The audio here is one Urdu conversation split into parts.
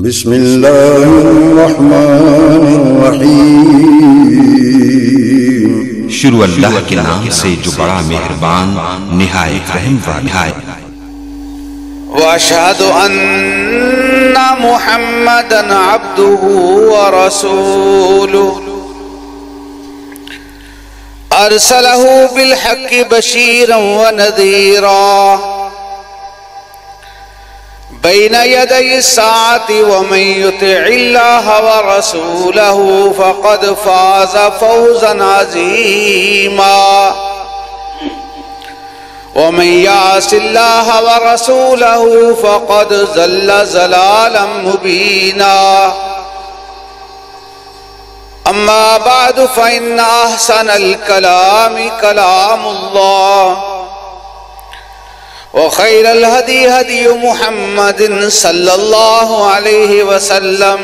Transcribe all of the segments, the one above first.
بسم اللہ الرحمن الرحیم۔ شروع اللہ کے نام سے جو بڑا مہربان نہایت رحم والا ہے۔ واشهد ان محمدا عبده ورسوله ارسله بالحق بشيرا ونذيرا بين يدي الساعة ومن يطع الله ورسوله فقد فاز فوزا عظيما ومن يعص الله ورسوله فقد ضل ضلالا مبينا أما بعد فإن أحسن الكلام كلام الله وخير الهدي هدي محمد صلى الله عليه وسلم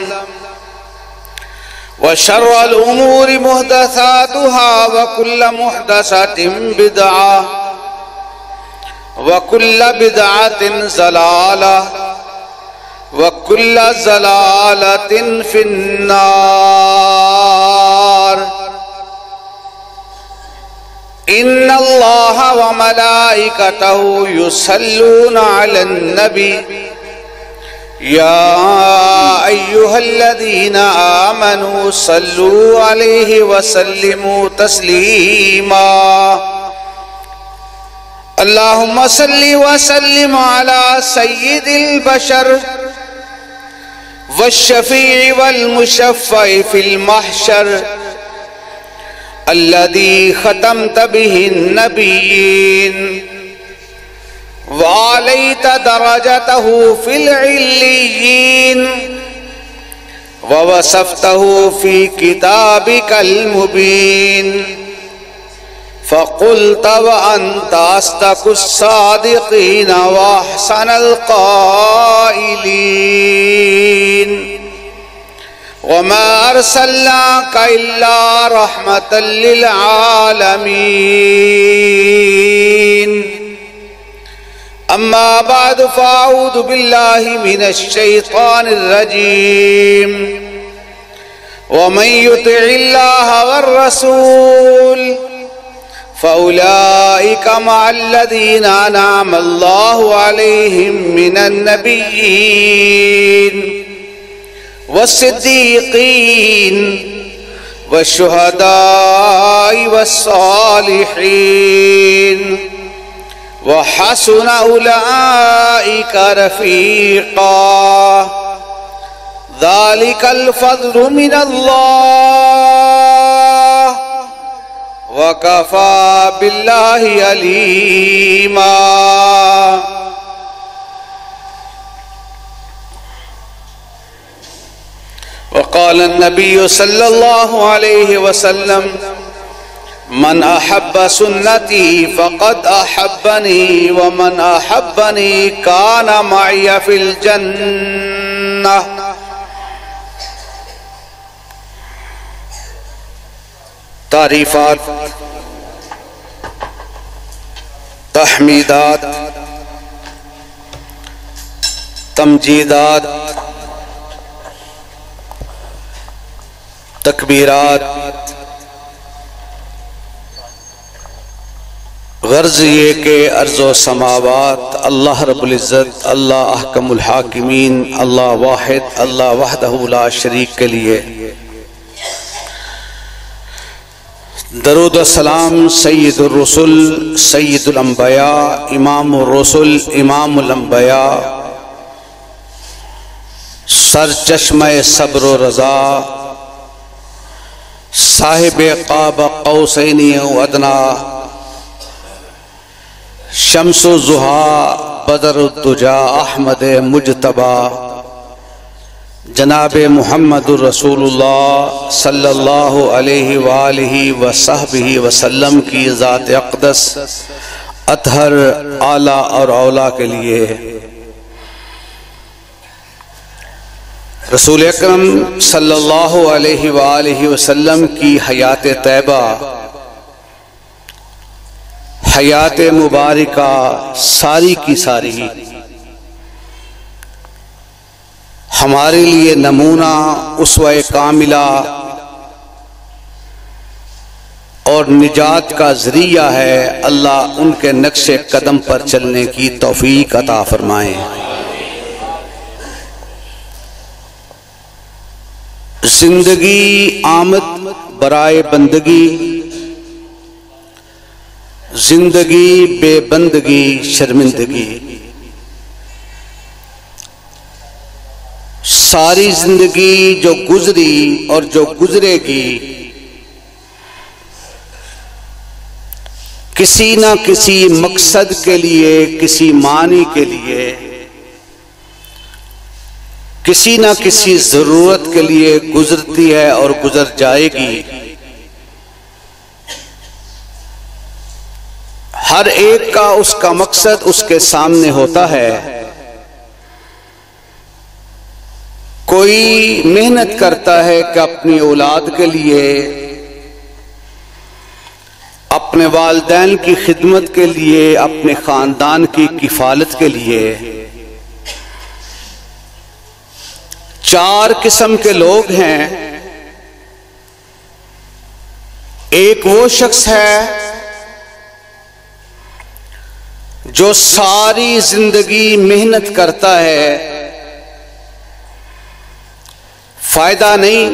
وشر الأمور محدثاتها وكل محدثة بدعة وكل بدعة ضلالة وكل ضلالة في النار إن الله وملائكته يصلون على النبي يا أيها الذين آمنوا صلوا عليه وسلموا تسليما اللهم صل وسلم على سيد البشر والشفيع والمشفع في المحشر الذي ختمت به النبيين وعليت درجته في العليين ووصفته في كتابك المبين فقلت وأنت أصدق الصادقين وأحسن القائلين وما أرسلناك إلا رحمة للعالمين أما بعد فأعوذ بالله من الشيطان الرجيم ومن يطع الله والرسول فأولئك مع الذين أنعم الله عليهم من النبيين والصديقين والشهداء والصالحين وحسن أولئك رفيقا ذلك الفضل من الله وكفى بالله عليما وقال النبي صلى الله عليه وسلم من أحب سنتي فقد أحبني ومن أحبني كان معي في الجنة تعریفات، تحمیدات، تمجیدات، تکبیرات، غرض یہ کہ ارض و سماوات اللہ رب العزت، اللہ احکم الحاکمین، اللہ واحد، اللہ وحدہ لا شریک کے لیے درود و سلام سید الرسل، سید الانبیاء، امام الرسل، امام الانبیاء، سرچشمہ صبر و رضا، صاحب قاب قوسین و ادنا، شمس الضحیٰ، بدر الدجا، احمد مجتبی، جناب محمد الرسول اللہ صلی اللہ علیہ وآلہ وصحبہ وسلم کی ذات اقدس اطہر اعلیٰ اور اولیٰ کے لیے رسول اکرم صلی اللہ علیہ وآلہ وسلم کی حیات طیبہ، حیات مبارکہ ساری کی ساری ہمارے لیے نمونہ، اسوہ کاملہ اور نجات کا ذریعہ ہے۔ اللہ ان کے نقش قدم پر چلنے کی توفیق عطا فرمائے۔ زندگی آمد برائے بندگی، زندگی بے بندگی شرمندگی۔ ساری زندگی جو گزری اور جو گزرے گی، کسی نہ کسی مقصد کے لیے، کسی معنی کے لیے، کسی نہ کسی ضرورت کے لیے گزرتی ہے اور گزر جائے گی۔ ہر ایک کا اس کا مقصد اس کے سامنے ہوتا ہے۔ کوئی محنت کرتا ہے کہ اپنی اولاد کے لیے، اپنے والدین کی خدمت کے لیے، اپنے خاندان کی کفالت کے لیے۔ چار قسم کے لوگ ہیں۔ ایک وہ شخص ہے جو ساری زندگی محنت کرتا ہے، فائدہ نہیں،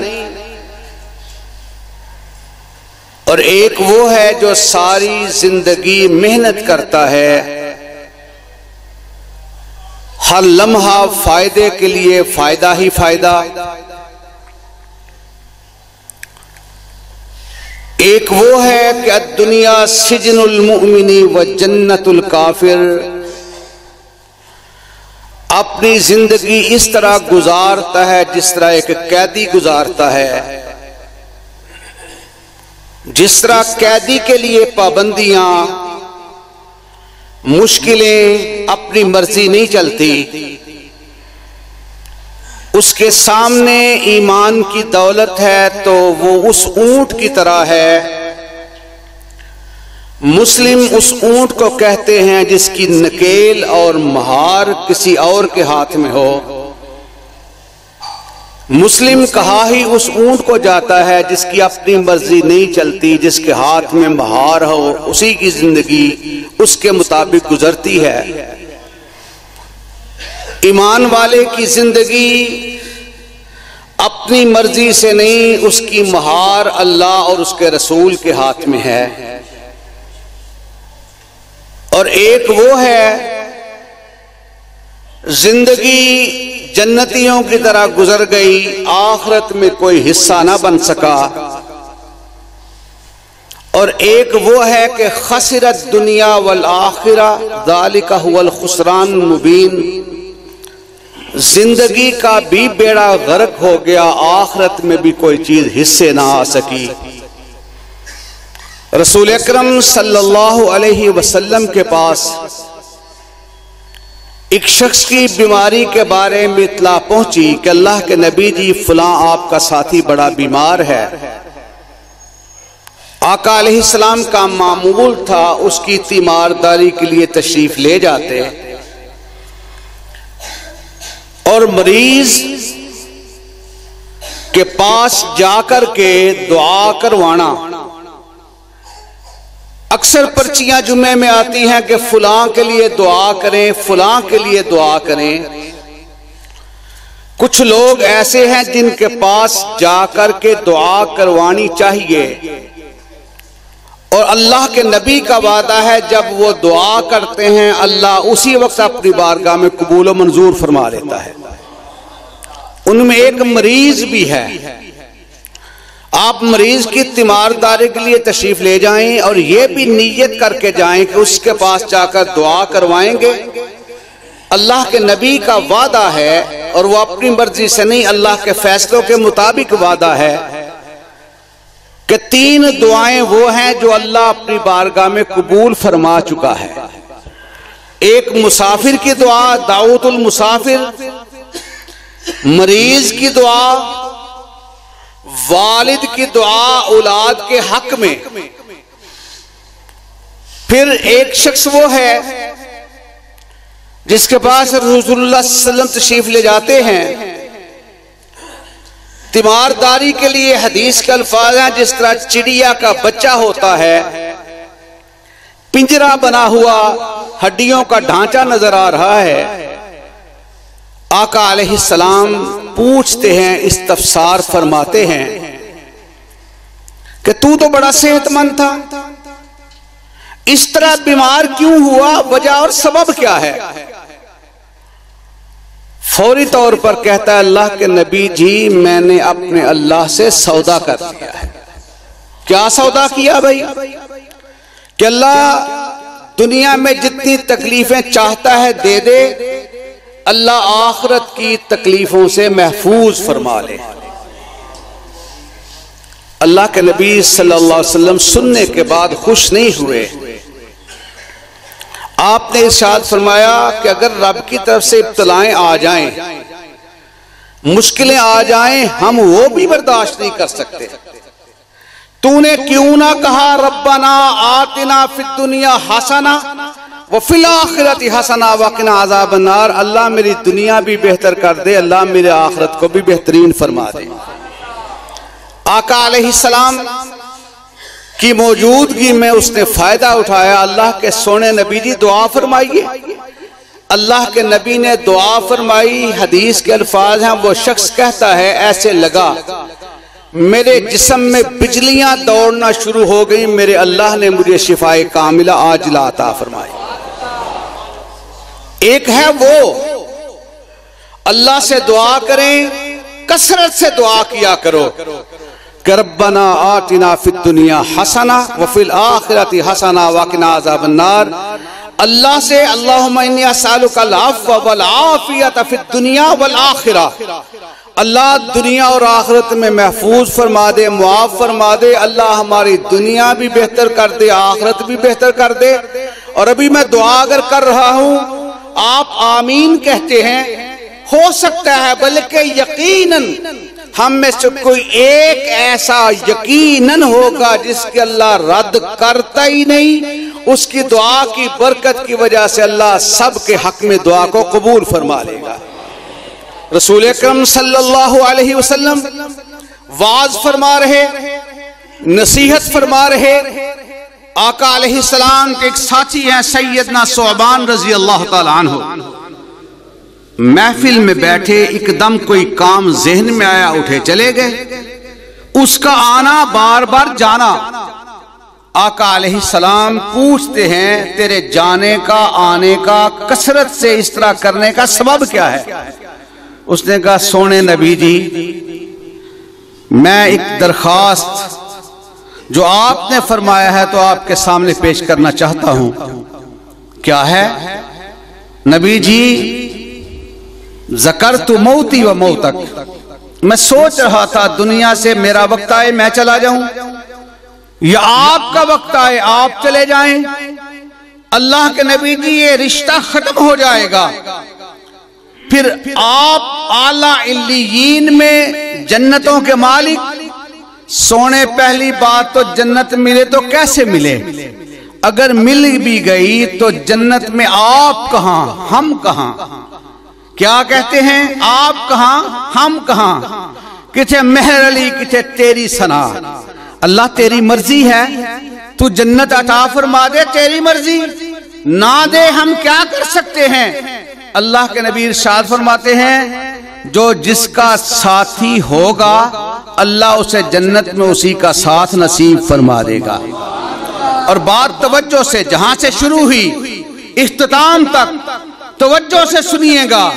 اور ایک وہ ہے جو ساری زندگی محنت کرتا ہے، ہر لمحہ فائدے کے لیے فائدہ ہی فائدہ۔ ایک وہ ہے کہ الدنیا سجن المؤمن و جنت الکافر، اپنی زندگی اس طرح گزارتا ہے جس طرح ایک قیدی گزارتا ہے۔ جس طرح قیدی کے لیے پابندیاں، مشکلیں، اپنی مرضی نہیں چلتی، اس کے سامنے ایمان کی دولت ہے تو وہ اس اونٹ کی طرح ہے۔ مسلم اس اونٹ کو کہتے ہیں جس کی نکیل اور مہار کسی اور کے ہاتھ میں ہو۔ مسلم کہا ہی اس اونٹ کو جاتا ہے جس کی اپنی مرضی نہیں چلتی، جس کے ہاتھ میں مہار ہو، اسی کی زندگی اس کے مطابق گزرتی ہے۔ ایمان والے کی زندگی اپنی مرضی سے نہیں، اس کی مہار اللہ اور اس کے رسول کے ہاتھ میں ہے۔ اور ایک وہ ہے زندگی جنتیوں کی طرح گزر گئی، آخرت میں کوئی حصہ نہ بن سکا۔ اور ایک وہ ہے کہ خسرت دنیا والآخرہ ذالک هو الخسران المبین، زندگی کا بھی بیڑا غرق ہو گیا، آخرت میں بھی کوئی چیز حصے نہ آ سکی۔ رسول اکرم صلی اللہ علیہ وسلم کے پاس ایک شخص کی بیماری کے بارے میں اطلاع پہنچی کہ اللہ کے نبی جی فلاں آپ کا ساتھی بڑا بیمار ہے۔ آقا علیہ السلام کا معمول تھا اس کی تیمارداری کے لیے تشریف لے جاتے اور مریض کے پاس جا کر کے دعا کروانا۔ اکثر پرچیاں جمعے میں آتی ہیں کہ فلاں کے لیے دعا کریں، فلاں کے لیے دعا کریں۔ کچھ لوگ ایسے ہیں جن کے پاس جا کر کے دعا کروانی چاہیے، اور اللہ کے نبی کا وعدہ ہے جب وہ دعا کرتے ہیں اللہ اسی وقت اپنی بارگاہ میں قبول و منظور فرما لیتا ہے۔ ان میں ایک مریض بھی ہے۔ آپ مریض کی تیمارداری کے لیے تشریف لے جائیں اور یہ بھی نیت کر کے جائیں کہ اس کے پاس جا کر دعا کروائیں گے۔ اللہ کے نبی کا وعدہ ہے اور وہ اپنی مرضی سے نہیں، اللہ کے فیصلوں کے مطابق وعدہ ہے کہ 3 دعائیں وہ ہیں جو اللہ اپنی بارگاہ میں قبول فرما چکا ہے۔ ایک مسافر کی دعا دعوت المسافر، مریض کی دعا، والد کی دعا اولاد کے حق میں۔ پھر ایک شخص وہ ہے جس کے پاس رسول اللہ صلی اللہ علیہ وسلم تشریف لے جاتے ہیں تیمارداری کے لیے حدیث کے الفاظ ہیں جس طرح چڑیا کا بچہ ہوتا ہے، پنجرا بنا ہوا، ہڈیوں کا ڈھانچہ نظر آ رہا ہے۔ آقا علیہ السلام پوچھتے ہیں، استفسار فرماتے ہیں کہ تو بڑا صحت مند تھا، اس طرح بیمار کیوں ہوا؟ وجہ اور سبب کیا ہے؟ فوری طور پر کہتا ہے اللہ کے نبی جی میں نے اپنے اللہ سے سودا کر لیا ہے۔ کیا سودا کیا بھائی؟ کہ اللہ دنیا میں جتنی تکلیفیں چاہتا ہے دے دے، اللہ آخرت کی تکلیفوں سے محفوظ فرما لے۔ اللہ کے نبی صلی اللہ علیہ وسلم سننے کے بعد خوش نہیں ہوئے۔ آپ نے ارشاد فرمایا کہ اگر رب کی طرف سے ابتلائیں آ جائیں، مشکلیں آ جائیں، ہم وہ بھی برداشت نہیں کر سکتے۔ تو نے کیوں نہ کہا ربنا آتنا فی الدنیا حسنہ وفی الآخرۃ حسنہ وقنا عذاب النار؟ اللہ میری دنیا بھی بہتر کر دے، اللہ میرے آخرت کو بھی بہترین فرما دے۔ آقا علیہ السلام کی موجودگی میں اس نے فائدہ اٹھایا۔ اللہ کے سونے نبی جی دعا فرمائیے۔ اللہ کے نبی نے دعا فرمائی۔ حدیث کے الفاظ ہیں، وہ شخص کہتا ہے ایسے لگا میرے جسم میں بجلیاں دوڑنا شروع ہو گئی، میرے اللہ نے مجھے شفائے کاملہ عاجلہ عطا فرمائی۔ ایک ہے وہ اللہ سے دعا کریں، کثرت سے دعا کیا کرو کہ ربنا آتنا فی الدنیا حسنہ وفی الآخرۃ حسنہ وقنا عذاب النار۔ اللہ سے اللہم انی اسألک العفو والعافیۃ فی الدنیا والآخرہ، اللہ دنیا اور آخرت میں محفوظ فرما دے، معاف فرما دے۔ اللہ ہماری دنیا بھی بہتر کر دے، آخرت بھی بہتر کر دے۔ اور ابھی میں دعا اگر کر رہا ہوں، آپ آمین کہتے ہیں، ہو سکتا ہے بلکہ یقیناً ہم میں سے کوئی ایک ایسا یقیناً ہوگا جس کے اللہ رد کرتا ہی نہیں، اس کی دعا کی برکت کی وجہ سے اللہ سب کے حق میں دعا کو قبول فرما لے گا۔ رسول اکرم صلی اللہ علیہ وسلم واعظ فرما رہے، نصیحت فرما رہے۔ آقا علیہ السلام کے ایک ساتھی ہیں سیدنا ثعبان رضی اللہ تعالیٰ عنہ، محفل میں بیٹھے، ایک دم کوئی کام ذہن میں آیا، اٹھے چلے گئے۔ اس کا آنا بار بار جانا۔ آقا علیہ السلام پوچھتے ہیں تیرے جانے کا آنے کا کثرت سے اس طرح کرنے کا سبب کیا ہے؟ اس نے کہا سونے نبی جی میں ایک درخواست جو آپ نے فرمایا ہے تو آپ کے سامنے پیش کرنا چاہتا ہوں۔ کیا ہے؟ نبی جی ذکرت موتی و موتک، میں سوچ رہا تھا دنیا سے میرا وقت آئے میں چلا جاؤں، یا آپ کا وقت آئے آپ چلے جائیں۔ اللہ کے نبی جی یہ رشتہ ختم ہو جائے گا، پھر آپ اعلیٰ علیین میں جنتوں کے مالک۔ سونے پہلی بات تو جنت ملے تو کیسے ملے؟ اگر مل بھی گئی تو جنت میں آپ کہاں ہم کہاں؟ کیا کہتے ہیں؟ آپ کہاں ہم کہاں؟ کتھے مہر علی کتھے تیری ثنا؟ اللہ تیری مرضی ہے، تو جنت عطا فرما دے، تیری مرضی نہ دے ہم کیا کر سکتے ہیں؟ اللہ کے نبی ارشاد فرماتے ہیں جو جس کا ساتھی ہوگا اللہ اسے جنت میں اسی کا ساتھ نصیب فرما دے گا۔ اور بات توجہ سے، جہاں سے شروع ہوئی اختتام تک توجہ سے سنیے گا۔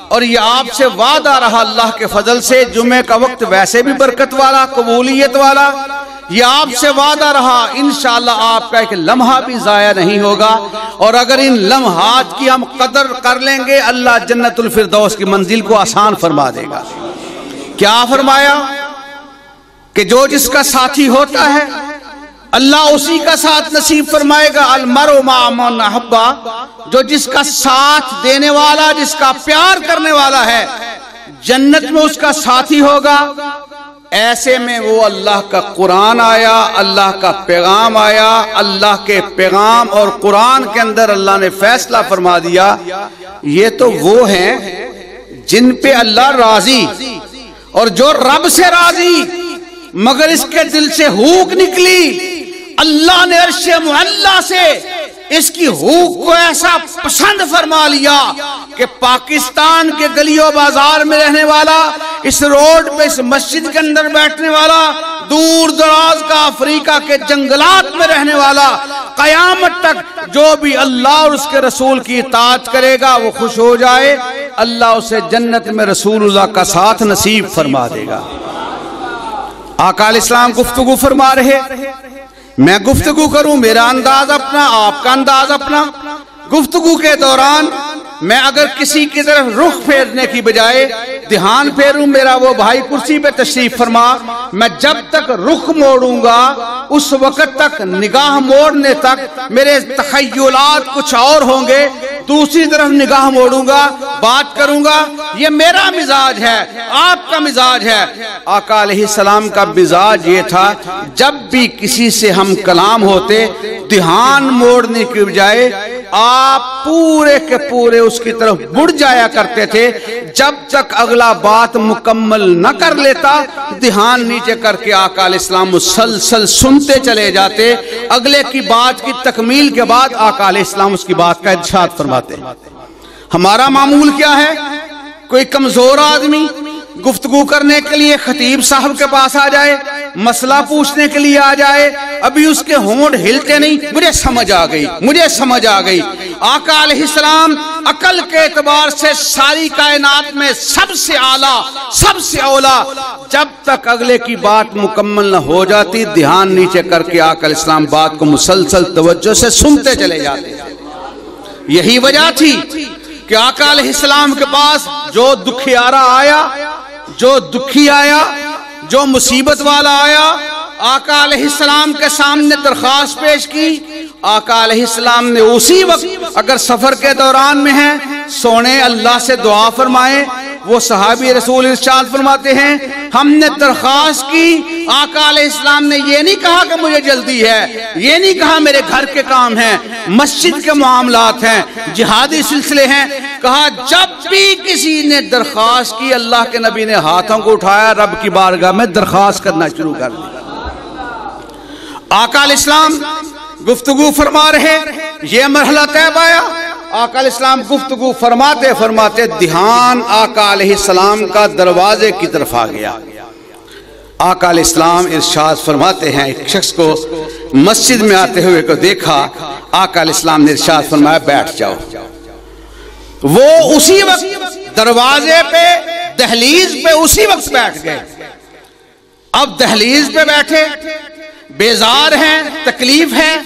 اور یہ آپ سے وعدہ رہا اللہ کے فضل سے، جمعے کا وقت ویسے بھی برکت والا، قبولیت والا، یہ آپ سے وعدہ رہا انشاءاللہ آپ کا ایک لمحہ بھی ضائع نہیں ہوگا۔ اور اگر ان لمحات کی ہم قدر کر لیں گے اللہ جنت الفردوس کی منزل کو آسان فرما دے گا۔ کیا فرمایا؟ کہ جو جس کا ساتھی ہوتا ہے اللہ اسی کا ساتھ نصیب فرمائے گا۔ المرء مع من احب، جو جس کا ساتھ دینے والا، جس کا پیار کرنے والا ہے جنت میں اس کا ساتھی ہوگا۔ ایسے میں وہ اللہ کا قرآن آیا، اللہ کا پیغام آیا، اللہ کے پیغام اور قرآن کے اندر اللہ نے فیصلہ فرما دیا یہ تو وہ ہیں جن پہ اللہ راضی اور جو رب سے راضی مگر اس کے دل سے ہوک نکلی، اللہ نے عرش معلی سے اس کی ہوک کو ایسا پسند فرما لیا کہ پاکستان کے گلیوں بازار میں رہنے والا، اس روڈ پہ اس مسجد کے اندر بیٹھنے والا، دور دراز کا افریقہ کے جنگلات میں رہنے والا، قیامت تک جو بھی اللہ اور اس کے رسول کی اطاعت کرے گا وہ خوش ہو جائے، اللہ اسے جنت میں رسول اللہ کا ساتھ نصیب فرما دے گا۔ آقا علیہ السلام گفتگو فرما رہے، میں گفتگو کروں، میرا انداز اپنا، آپ کا انداز اپنا۔ گفتگو کے دوران میں اگر کسی کی طرف رخ پھیرنے کی بجائے دھیان پھیروں، میرا وہ بھائی کرسی پہ تشریف فرما، میں جب تک رخ موڑوں گا اس وقت تک، نگاہ موڑنے تک میرے تخیلات کچھ اور ہوں گے، دوسری طرف نگاہ موڑوں گا، بات کروں گا۔ یہ میرا مزاج ہے، آپ کا مزاج ہے۔ آقا علیہ السلام کا مزاج یہ تھا، جب بھی کسی سے ہم کلام ہوتے دھیان موڑنے کی بجائے آپ پورے کے پورے اس کی طرف بڑھ جایا کرتے تھے، جب تک اگلا بات مکمل نہ کر لیتا دھیان نیچے کر کے آقا علیہ السلام مسلسل سنتے چلے جاتے۔ اگلے کی بات کی تکمیل کے بعد آقا علیہ السلام اس کی بات کا ارشاد فرماتے۔ ہمارا معمول کیا ہے؟ کوئی کمزور آدمی گفتگو کرنے کے لیے خطیب صاحب کے پاس آ جائے، مسئلہ پوچھنے کے لیے آ جائے، ابھی اس کے ہونٹ ہلتے نہیں، مجھے سمجھ آ گئی، مجھے سمجھ آ گئی۔ آقا علیہ السلام عقل کے اعتبار سے ساری کائنات میں سب سے اعلیٰ، سب سے اولا، جب تک اگلے کی بات مکمل نہ ہو جاتی دھیان نیچے کر کے آقا علیہ السلام بات کو مسلسل توجہ سے سنتے چلے جاتے۔ یہی وجہ تھی کہ آقا علیہ السلام کے پاس جو دکھیارا آیا، جو دکھی آیا، جو مصیبت والا آیا، آقا علیہ السلام کے سامنے درخواست پیش کی، آقا علیہ السلام نے اسی وقت، اگر سفر کے دوران میں ہیں، سونے اللہ سے دعا فرمائے۔ وہ صحابی رسول ارشاد فرماتے ہیں، ہم نے درخواست کی، آقا علیہ السلام نے یہ نہیں کہا کہ مجھے جلدی ہے، یہ نہیں کہا میرے گھر کے کام ہیں، مسجد کے معاملات ہیں، جہادی سلسلے ہیں، کہا جب بھی کسی نے درخواست کی اللہ کے نبی نے ہاتھوں کو اٹھایا، رب کی بارگاہ میں درخواست کرنا شروع کر دی۔ آقا علیہ السلام گفتگو فرما رہے، یہ مرحلہ طے آیا، آقا علیہ السلام گفتگو فرماتے فرماتے دھیان آقا علیہ السلام کا دروازے کی طرف آ گیا۔ آقا علیہ السلام ارشاد فرماتے ہیں، ایک شخص کو مسجد میں آتے ہوئے کو دیکھا، آقا علیہ السلام نے ارشاد فرمایا بیٹھ جاؤ۔ وہ اسی وقت دروازے پہ، دہلیز پہ اسی وقت بیٹھ گئے۔ اب دہلیز پہ بیٹھے، بیزار ہیں، تکلیف ہے،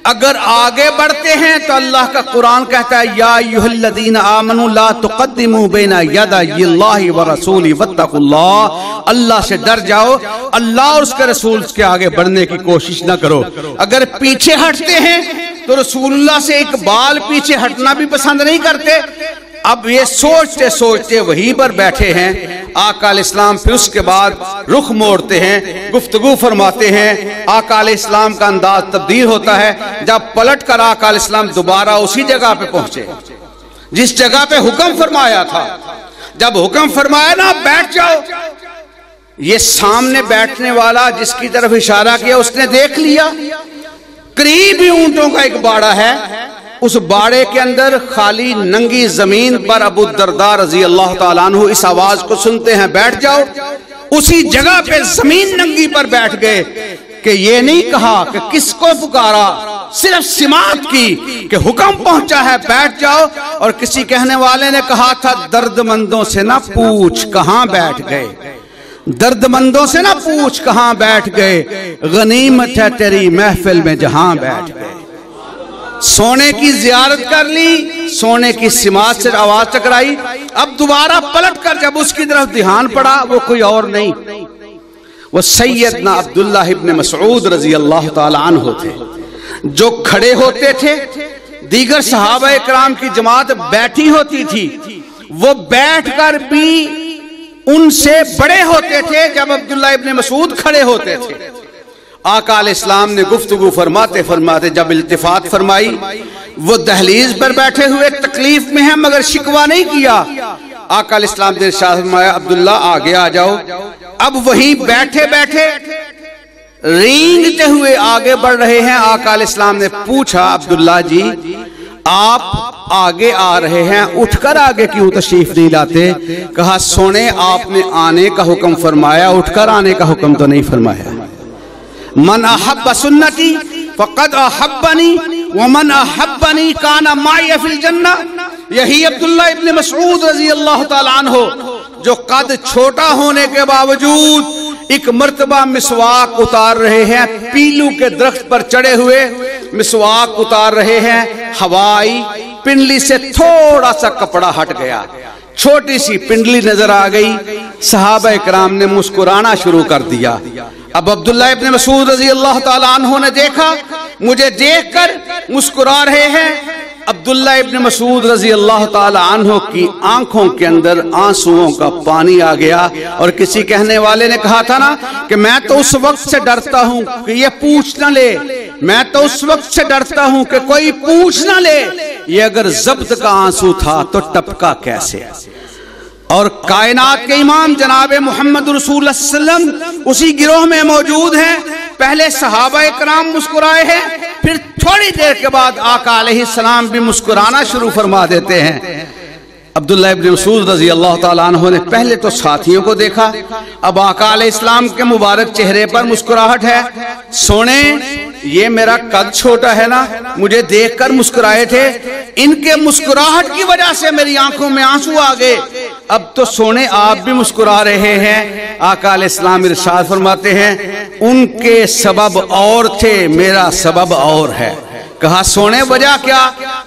اگر آگے بڑھتے ہیں تو اللہ کا قرآن کہتا ہے یا ایھا الذین آمنوا لا تقدموا بین یدی اللہ ورسولہ واتقوا اللہ، اللہ سے ڈر جاؤ، اللہ اور اس کے رسول کے آگے بڑھنے کی کوشش نہ کرو۔ اگر پیچھے ہٹتے ہیں تو رسول اللہ سے ایک بال پیچھے ہٹنا بھی پسند نہیں کرتے۔ اب یہ سوچتے سوچتے وہیں پر بیٹھے ہیں، آقا علیہ السلام پھر اس کے بعد رخ موڑتے ہیں، گفتگو فرماتے ہیں، آقا علیہ السلام کا انداز تبدیل ہوتا ہے۔ جب پلٹ کر آقا علیہ السلام دوبارہ اسی جگہ پہ پہنچے جس جگہ پہ حکم فرمایا تھا، جب حکم فرمایا نا بیٹھ جاؤ، یہ سامنے بیٹھنے والا جس کی طرف اشارہ کیا اس نے دیکھ لیا، قریب ہی اونٹوں کا ایک باڑا ہے، اس باڑے کے اندر خالی ننگی زمین پر ابو الدرداء رضی اللہ تعالیٰ عنہ اس آواز کو سنتے ہیں بیٹھ جاؤ، اسی جگہ پہ زمین ننگی پر بیٹھ گئے کہ یہ نہیں کہا کہ کس کو پکارا، صرف سماعت کی کہ حکم پہنچا ہے بیٹھ جاؤ۔ اور کسی کہنے والے نے کہا تھا درد مندوں سے نہ پوچھ کہاں بیٹھ گئے، درد مندوں سے نہ پوچھ کہاں بیٹھ گئے، غنیمت ہے تیری محفل میں جہاں بیٹھ گئے۔ سونے کی زیارت کر لی، سونے کی سماعت سے آواز ٹکرائی، اب دوبارہ پلٹ کر جب اس کی طرف دھیان پڑا وہ کوئی اور نہیں، وہ سیدنا عبداللہ ابن مسعود رضی اللہ تعالی عنہ تھے، جو کھڑے ہوتے تھے، دیگر صحابہ اکرام کی جماعت بیٹھی ہوتی تھی، وہ بیٹھ کر بھی ان سے بڑے ہوتے تھے جب عبداللہ ابن مسعود کھڑے ہوتے تھے۔ آقا علیہ السلام نے گفتگو فرماتے فرماتے جب التفات فرمائی، وہ دہلیز پر بیٹھے ہوئے تکلیف میں ہیں مگر شکوہ نہیں کیا، آقا علیہ السلام نے ارشاد فرمایا عبداللہ آگے آ جاؤ۔ اب وہیں بیٹھے بیٹھے رینگتے ہوئے آگے بڑھ رہے ہیں۔ آقا علیہ السلام نے پوچھا عبداللہ جی آپ آگے آ رہے ہیں، اٹھ کر آگے کیوں تشریف نہیں لاتے؟ کہا سونے آپ نے آنے کا حکم فرمایا، اٹھ کر آنے کا حکم تو نہیں فرمایا۔ من احب سنتی فقد احبنی ومن احبنی کان معی فی الجنہ۔ یہی عبداللہ ابن مسعود رضی اللہ تعالیٰ عنہ جو قد چھوٹا ہونے کے باوجود ایک مرتبہ مسواک اتار رہے ہیں، پیلو کے درخت پر چڑھے ہوئے مسواک اتار رہے ہیں، ہوا آئی، پنڈلی سے تھوڑا سا کپڑا ہٹ گیا، چھوٹی سی پنڈلی نظر آ گئی، صحابہ اکرام نے مسکرانا شروع کر دیا۔ اب عبداللہ ابن مسعود رضی اللہ تعالیٰ عنہ نے دیکھا مجھے دیکھ کر مسکرا رہے ہیں۔ عبداللہ ابن مسعود رضی اللہ تعالیٰ عنہ کی آنکھوں کے اندر آنسوؤں کا پانی آ گیا، اور کسی کہنے والے نے کہا تھا نا کہ میں تو اس وقت سے ڈرتا ہوں کہ یہ پوچھ نہ لے، میں تو اس وقت سے ڈرتا ہوں کہ کوئی پوچھ نہ لے یہ اگر ضبط کا آنسو تھا تو ٹپکا کیسے؟ اور کائنات کے امام جناب محمد رسول اللہ صلی اللہ علیہ وسلم اسی گروہ میں موجود ہیں۔ پہلے صحابہ اکرام مسکرائے ہیں، پھر تھوڑی دیر کے بعد آقا علیہ السلام بھی مسکرانا شروع فرما دیتے ہیں۔ عبداللہ ابن مسعود رضی اللہ تعالیٰ عنہ نے پہلے تو ساتھیوں کو دیکھا، اب آقا علیہ السلام کے مبارک چہرے پر مسکراہٹ ہے۔ سونے یہ میرا قد چھوٹا ہے نا، مجھے دیکھ کر مسکرائے تھے، ان کے مسکراہٹ کی وجہ سے میری آنکھوں میں آنسو آ گئے، اب تو سونے آپ بھی مسکرا رہے ہیں۔ آقا علیہ السلام ارشاد فرماتے ہیں ان کے سبب اور تھے، میرا سبب اور ہے۔ کہا سونے وجہ کیا؟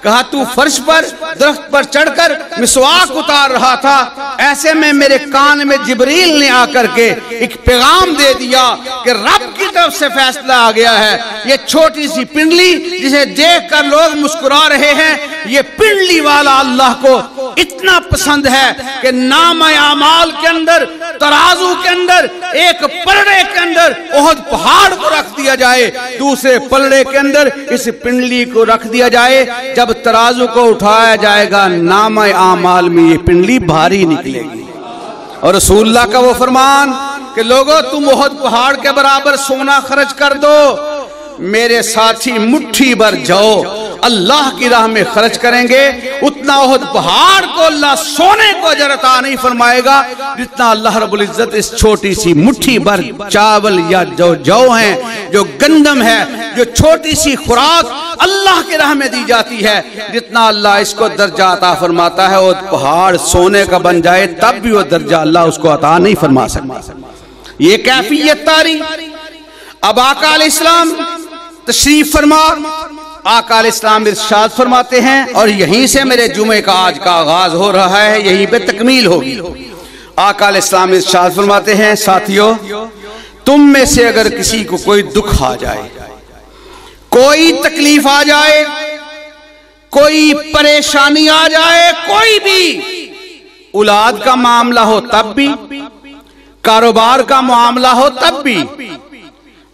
کہا تو فرش پر درخت پر چڑھ کر مسواک اتار رہا تھا، ایسے میں میرے کان میں جبریل نے آ کر کے ایک پیغام دے دیا کہ رب کی طرف سے فیصلہ آ گیا ہے، یہ چھوٹی سی پنڈلی جسے دیکھ کر لوگ مسکرا رہے ہیں، یہ پنڈلی والا اللہ کو اتنا پسند ہے کہ نام اعمال کے اندر، ترازو کے اندر، ایک پلڑے کے اندر احد پہاڑ کو رکھ دیا جائے، دوسرے پلڑے کے اندر اس پنڈلی کو رکھ دیا جائے، جب ترازو کو اٹھایا جائے گا نام اعمال میں یہ پنڈلی بھاری نکلے گی۔ اور رسول اللہ کا وہ فرمان کہ لوگوں تم احد پہاڑ کے برابر سونا خرچ کر دو، میرے ساتھی مٹھی بھر جاؤ اللہ کی راہ میں خرچ کریں گے، اتنا احد پہاڑ کو اللہ سونے کو اجر عطا نہیں فرمائے گا جتنا اللہ رب العزت اس چھوٹی سی مٹھی بھر چاول یا جو ہیں، جو گندم ہے، جو چھوٹی سی خوراک اللہ کی راہ میں دی جاتی ہے، جتنا اللہ اس کو درجہ عطا فرماتا ہے، وہ پہاڑ سونے کا بن جائے تب بھی وہ درجہ اللہ اس کو عطا نہیں فرما سکتا۔ یہ کیفیت تاری۔ اب آقا علیہ السلام تشریف فرما، آقا علیہ السلام ارشاد فرماتے ہیں، اور یہیں سے میرے جمعے کا آج کا آغاز ہو رہا ہے، یہیں پہ تکمیل ہوگی۔ آقا علیہ السلام ارشاد فرماتے ہیں ساتھیو تم میں سے اگر کسی کو کوئی دکھ آ جائے، کوئی تکلیف آ جائے، کوئی پریشانی آ جائے، کوئی بھی اولاد کا معاملہ ہو تب بھی، کاروبار کا معاملہ ہو تب بھی،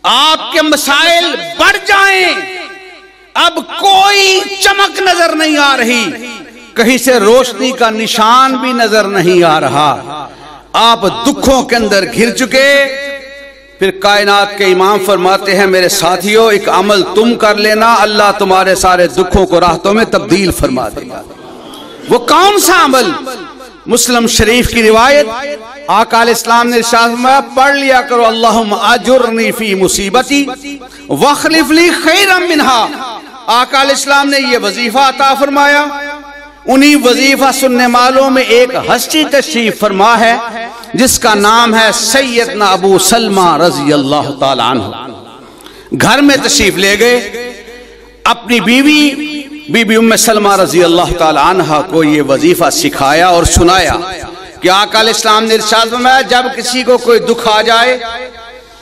آپ کے مسائل بڑھ جائیں، اب کوئی چمک نظر نہیں آ رہی، کہیں سے روشنی کا نشان بھی نظر نہیں آ رہا، آپ دکھوں کے اندر گھر چکے، پھر کائنات کے امام فرماتے ہیں میرے ساتھیوں ایک عمل تم کر لینا، اللہ تمہارے سارے دکھوں کو راحتوں میں تبدیل فرما دے گا۔ وہ کون سا عمل؟ مسلم شریف کی روایت، آقا علیہ السلام نے ارشاد فرمایا پڑھ لیا کرو اللہم اجرنی فی مصیبتی واخلف لی خیرا منہا۔ آقا علیہ السلام نے یہ وظیفہ عطا فرمایا، انہی وظیفہ سننے والوں میں ایک ہستی تشریف فرما ہے جس کا نام ہے سیدنا ابو سلمہ رضی اللہ تعالی عنہ۔ گھر میں تشریف لے گئے، اپنی بی بی ام سلمہ رضی اللہ تعالی عنہ کو یہ وظیفہ سکھایا اور سنایا کہ آقا علیہ السلام نے ارشاد فرمایا جب کسی کو کوئی دکھ آ جائے،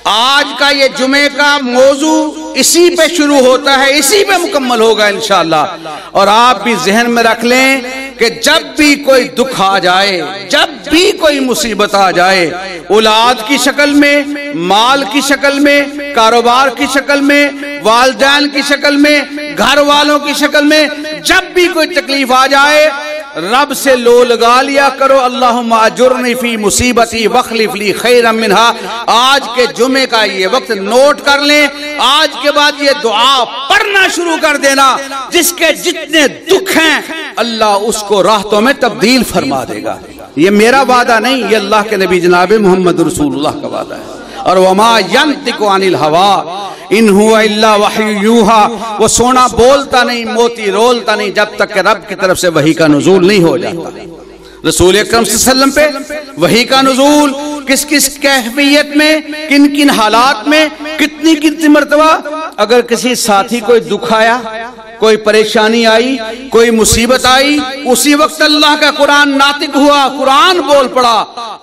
آج کا یہ جمعے کا موضوع اسی پہ شروع ہوتا ہے، اسی پہ مکمل ہوگا انشاءاللہ، اور آپ بھی ذہن میں رکھ لیں کہ جب بھی کوئی دکھ آ جائے، جب بھی کوئی مصیبت آ جائے، اولاد کی شکل میں، مال کی شکل میں، کاروبار کی شکل میں، والدین کی شکل میں، گھر والوں کی شکل میں، جب بھی کوئی تکلیف آ جائے، رب سے لو لگا لیا کرو، اللہم اجرنی فی مصیبتی واخلف لی خیرا منہا۔ آج کے جمعے کا یہ وقت نوٹ کر لیں، آج کے بعد یہ دعا پڑھنا شروع کر دینا، جس کے جتنے دکھ ہیں اللہ اس کو راحتوں میں تبدیل فرما دے گا۔ یہ میرا وعدہ نہیں، یہ اللہ کے نبی جناب محمد رسول اللہ کا وعدہ ہے۔ اور وما ینطق عن الہوا ان هو الا وحی یوحی، وہ سونا بولتا نہیں، موتی رولتا نہیں، جب تک کہ رب کی طرف سے وحی کا نزول نہیں ہو جاتا۔ رسول اکرم صلی اللہ علیہ وسلم پہ وحی کا نزول کس کس کیفیت میں، کن کن حالات میں، کتنی کتنی مرتبہ؟ اگر کسی ساتھی کوئی دکھ آیا، کوئی پریشانی آئی، کوئی مصیبت آئی، اسی وقت اللہ کا قرآن ناطق ہوا، قرآن بول پڑا،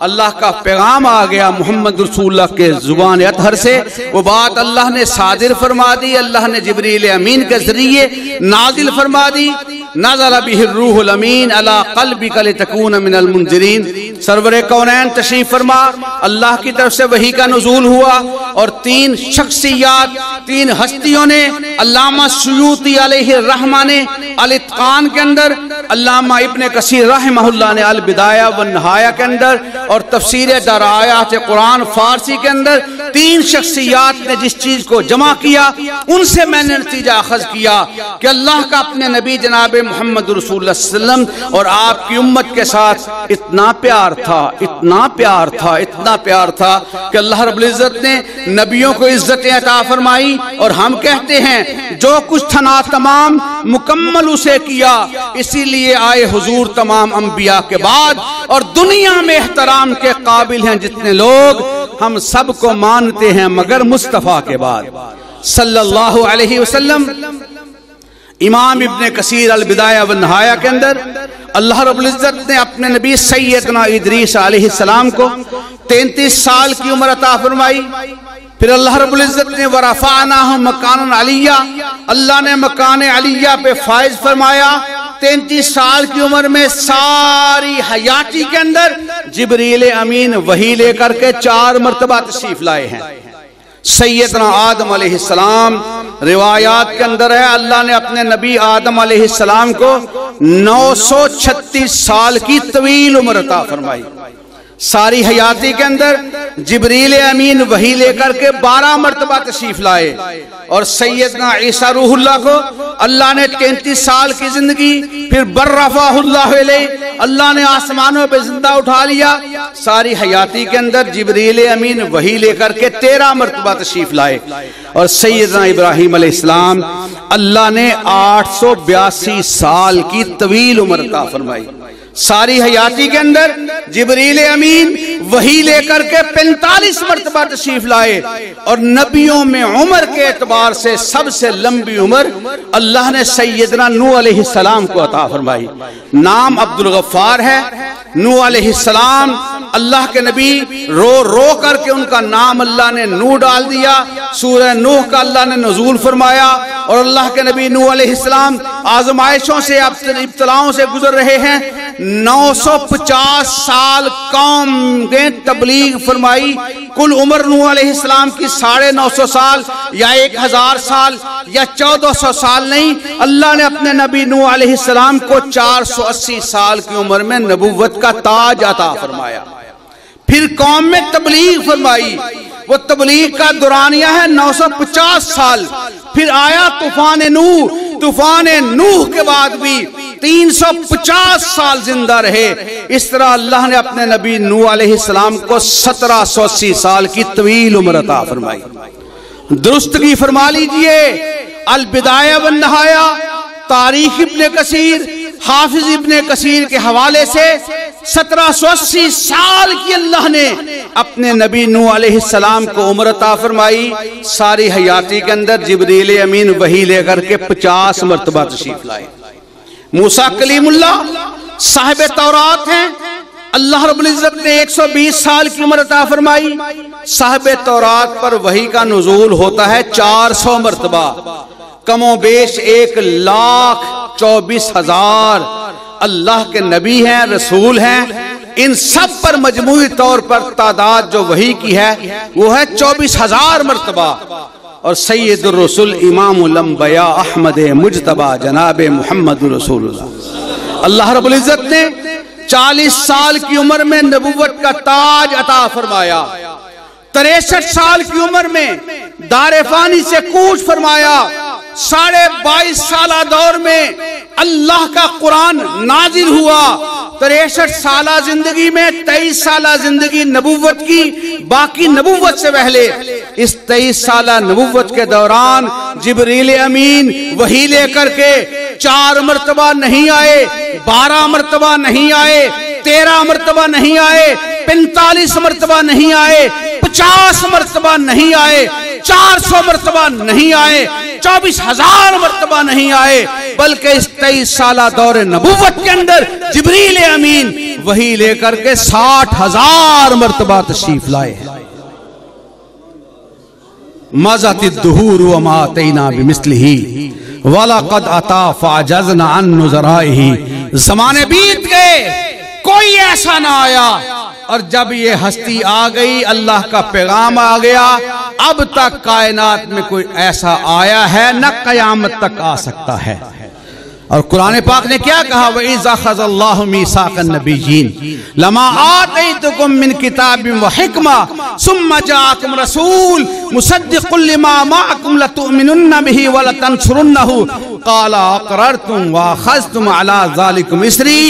اللہ کا پیغام آ گیا محمد رسول اللہ کے زبان اطہر سے، وہ بات اللہ نے صادر فرما دی، اللہ نے جبریل امین کے ذریعے نازل فرما دی۔ نزل به الروح الامین علی قلبک لتکون من المنذرین، سرور کونین تشریف فرما، اللہ کی طرف سے وحی کا نزول ہوا، اور تین شخصیات، تین ہستیوں نے، علامہ سیوطی علیہ الرحمہ نے الاتقان کے اندر، علامہ ابن کثیر رحمہ اللہ نے البدایہ والنہایہ کے اندر، اور تفسیر درآیات قرآن فارسی کے اندر، تین شخصیات نے جس چیز کو جمع کیا، ان سے میں نے نتیجہ اخذ کیا کہ اللہ کا اپنے نبی جناب محمد رسول اللہ صلی اللہ علیہ وسلم اور آپ کی امت کے ساتھ اتنا پیار تھا، اتنا پیار تھا، اتنا پیار تھا کہ اللہ رب العزت نے نبیوں کو عزت عطا فرمائی، اور ہم کہتے ہیں جو کچھ تھا تمام مکمل اسے کیا، اسی لیے آئے حضور تمام انبیاء کے بعد، اور دنیا میں احترام کے قابل ہیں جتنے لوگ، ہم سب کو مانتے ہیں مگر مصطفیٰ کے بعد صلی اللہ علیہ وسلم۔ امام ابن کثیر البدایہ والنہایہ کے اندر اللہ رب العزت نے اپنے نبی سیدنا ادریس علیہ السلام کو 33 سال کی عمر عطا فرمائی، پھر اللہ رب العزت نے ورفعناہ مکانا علیہ، اللہ نے مکان علیہ پہ فائز فرمایا۔ 33 سال کی عمر میں ساری حیاتی کے اندر جبریل امین وحی لے کر کے 4 مرتبہ تشریف لائے ہیں۔ سیدنا آدم علیہ السلام روایات کے اندر ہے، اللہ نے اپنے نبی آدم علیہ السلام کو 936 سال کی طویل عمر عطا فرمائی۔ ساری حیاتی کے اندر جبریل امین وحی لے کر کے 12 مرتبہ تشریف لائے، اور سیدنا عیسیٰ روح اللہ کو اللہ نے 33 سال کی زندگی، پھر بررفعہ اللہ علیہ، اللہ نے آسمانوں پہ زندہ اٹھا لیا۔ ساری حیاتی کے اندر جبریل امین وحی لے کر کے 13 مرتبہ تشریف لائے، اور سیدنا ابراہیم علیہ السلام اللہ نے 882 سال کی طویل عمر عطا فرمائی۔ ساری حیاتی کے اندر جبریل امین وحی لے کر کے 45 مرتبہ تشریف لائے، اور نبیوں میں عمر کے اعتبار سے سب سے لمبی عمر اللہ نے سیدنا نوح علیہ السلام کو عطا فرمائی۔ نام عبد الغفار ہے۔ نوح علیہ السلام اللہ کے نبی رو رو کر کے ان کا نام اللہ نے نوح ڈال دیا، سورہ نوح کا اللہ نے نزول فرمایا، اور اللہ کے نبی نوح علیہ السلام آزمائشوں سے ابتلاؤں سے گزر رہے ہیں۔ 950 سال قوم نے تبلیغ فرمائی۔ کل عمر نوح علیہ السلام کی 950 سال یا 1000 سال یا 1400 سال نہیں، اللہ نے اپنے نبی نوح علیہ السلام کو 480 سال کی عمر میں نبوت کا تاج عطا فرمایا۔ پھر قوم میں تبلیغ فرمائی، وہ تبلیغ کا دورانیہ ہے 950 سال۔ پھر آیا طوفان نوح، طوفان نوح کے بعد بھی 350 سال زندہ رہے۔ اس طرح اللہ نے اپنے نبی نوح علیہ السلام کو 1780 سال کی طویل عمر عطا فرمائی۔ درستگی فرما لیجئے، البدایہ والنہایہ، تاریخ ابن کثیر، حافظ ابن کثیر کے حوالے سے 1780 سال کی اللہ نے اپنے نبی نوح علیہ السلام کو عمر عطا فرمائی۔ ساری حیاتی کے اندر جبریل امین وحی لے کر کے 50 مرتبہ تشریف لائے۔ موسیٰ کلیم اللہ صاحب تورات ہیں، اللہ رب العزت نے 120 سال کی عمر عطا فرمائی۔ صاحب تورات پر وحی کا نزول ہوتا ہے 400 مرتبہ، کم و بیش 1,24,000 اللہ کے نبی ہیں، رسول ہیں، ان سب پر مجموعی طور پر تعداد جو وحی کی ہے وہ ہے 24,000 مرتبہ۔ اور سید الرسول امام الانبیاء احمد مجتبی جناب محمد رسول اللہ اللہ رب العزت نے 40 سال کی عمر میں نبوت کا تاج عطا فرمایا، 63 سال کی عمر میں دار فانی سے کوچ فرمایا، 22.5 سالہ دور میں اللہ کا قرآن نازل ہوا، 63 سالہ زندگی میں 23 سالہ زندگی نبوت کی، باقی نبوت سے پہلے اس 23 سالہ نبوت کے دوران جبریل امین وحی لے کر کے 4 مرتبہ نہیں آئے، 12 مرتبہ نہیں آئے، 13 مرتبہ نہیں آئے، 45 مرتبہ نہیں آئے، 50 مرتبہ نہیں آئے، 400 مرتبہ نہیں آئے، 24,000 مرتبہ نہیں آئے، بلکہ اس 23 سالہ دور نبوت کے اندر جبریل امین وحی لے کر کے 60,000 مرتبہ تشریف لائے ہیں۔ مَضَتِ الدُّهُورُ وَمَا أَتَيْنَا بِمِثْلِهِ وَلَقَدْ أَتَى فَعَجَزْنَا عَن نُّظَرَائِهِ، زمانے بیت گئے، کوئی ایسا نہ آیا، اور جب یہ ہستی آ گئی، اللہ کا پیغام آ گیا، اب تک کائنات میں کوئی ایسا آیا ہے نہ قیامت تک آ سکتا ہے۔ اور قرآن پاک نے کیا کہا؟ وَإِذَا أَخَذَ اللَّهُ مِيثَاقَ النَّبِيِّينَ لَمَا آتَيْتُكُم مِّن كِتَابٍ وَحِكْمَةٍ ثُمَّ جَاءَكُمْ رَسُولٌ مُصَدِّقٌ لِّمَا مَعَكُمْ لَتُؤْمِنُنَّ بِهِ وَلَتَنصُرُنَّهُ قَالَ أَقْرَرْتُمْ وَأَخَذْتُمْ عَلَىٰ ذَلِكُمْ إِصْرِي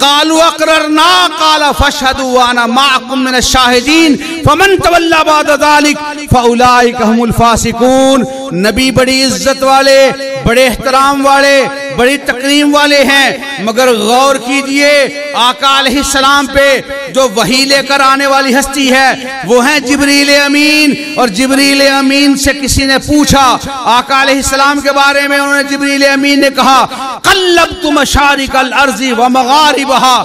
قَالُوا أَقْرَرْنَا قَالَ فَاشْهَدُوا وَأَنَا مَعَكُمْ مِنَ الشَّاهِدِينَ فَمَن تَوَلَّىٰ بَعْدَ ذَلِكَ فَأُولَٰئِكَ هُمُ الْفَاسِقُونَ۔ نبی بڑی عزت والے، بڑے احترام والے، بڑی تکریم والے ہیں، مگر غور کیجئے آقا علیہ السلام پہ جو وحی لے کر آنے والی ہستی ہے وہ ہیں جبریل امین۔ اور جبریل امین سے کسی نے پوچھا آقا علیہ السلام کے بارے میں، انہوں نے جبریل امین نے کہا قلبت مشارق الارض ومغاربها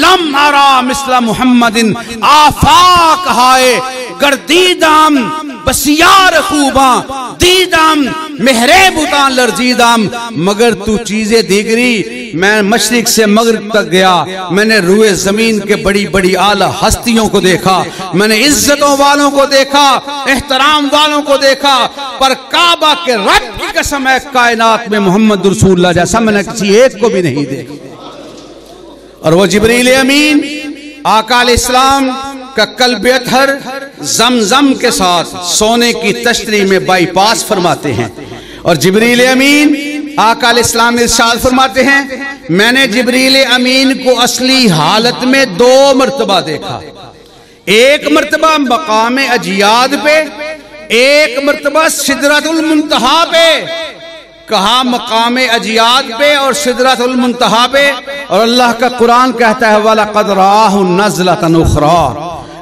لم ارا مثل محمد آفاق ہائے گردیدام بسیار خوباں دیدام مہرے بتاں لرزیدام، مگر تو چیزیں دیگری۔ میں مشرق سے مغرب تک گیا، میں نے روئے زمین کے بڑی بڑی اعلیٰ ہستیوں کو دیکھا، میں نے عزتوں والوں کو دیکھا، احترام والوں کو دیکھا، پر کعبہ کے رب کی قسم ہے کائنات میں محمد رسول اللہ جیسا میں نے کسی ایک کو بھی نہیں دیکھا۔ اور وہ جبریل امین آقا علیہ السلام کا قلب اطہر زمزم کے ساتھ سونے کی تشتری میں بائی پاس فرماتے ہیں۔ اور جبریل امین آقا علیہ السلام ارشاد فرماتے ہیں میں نے جبریل امین کو اصلی حالت میں 2 مرتبہ دیکھا، ایک مرتبہ مقام اجیاد پہ، ایک مرتبہ سدرۃ المنتہا پہ۔ کہا مقام اجیاد پہ اور سدرۃ المنتہا پہ، اور اللہ کا قرآن کہتا ہے وَلَقَدْ رَآهُ نَزْلَةً أُخْرَىٰ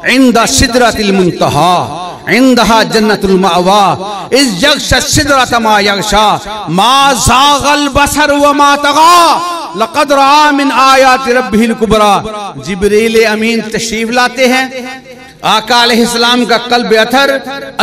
عِنْدَ سِدْرَةِ الْمُنتَهَىٰ عِنْدَهَا جَنَّةُ الْمَأْوَىٰ إِذْ يَغْشَى السِّدْرَةَ مَا يَغْشَىٰ مَا زَاغَ الْبَصَرُ وَمَا طَغَىٰ لَقَدْ رَآ مِنْ آيَاتِ رَبِّهِ الْكُبْرَىٰ۔ جبریل امین تشریف لاتے ہیں، آقا علیہ السلام کا قلب اطہر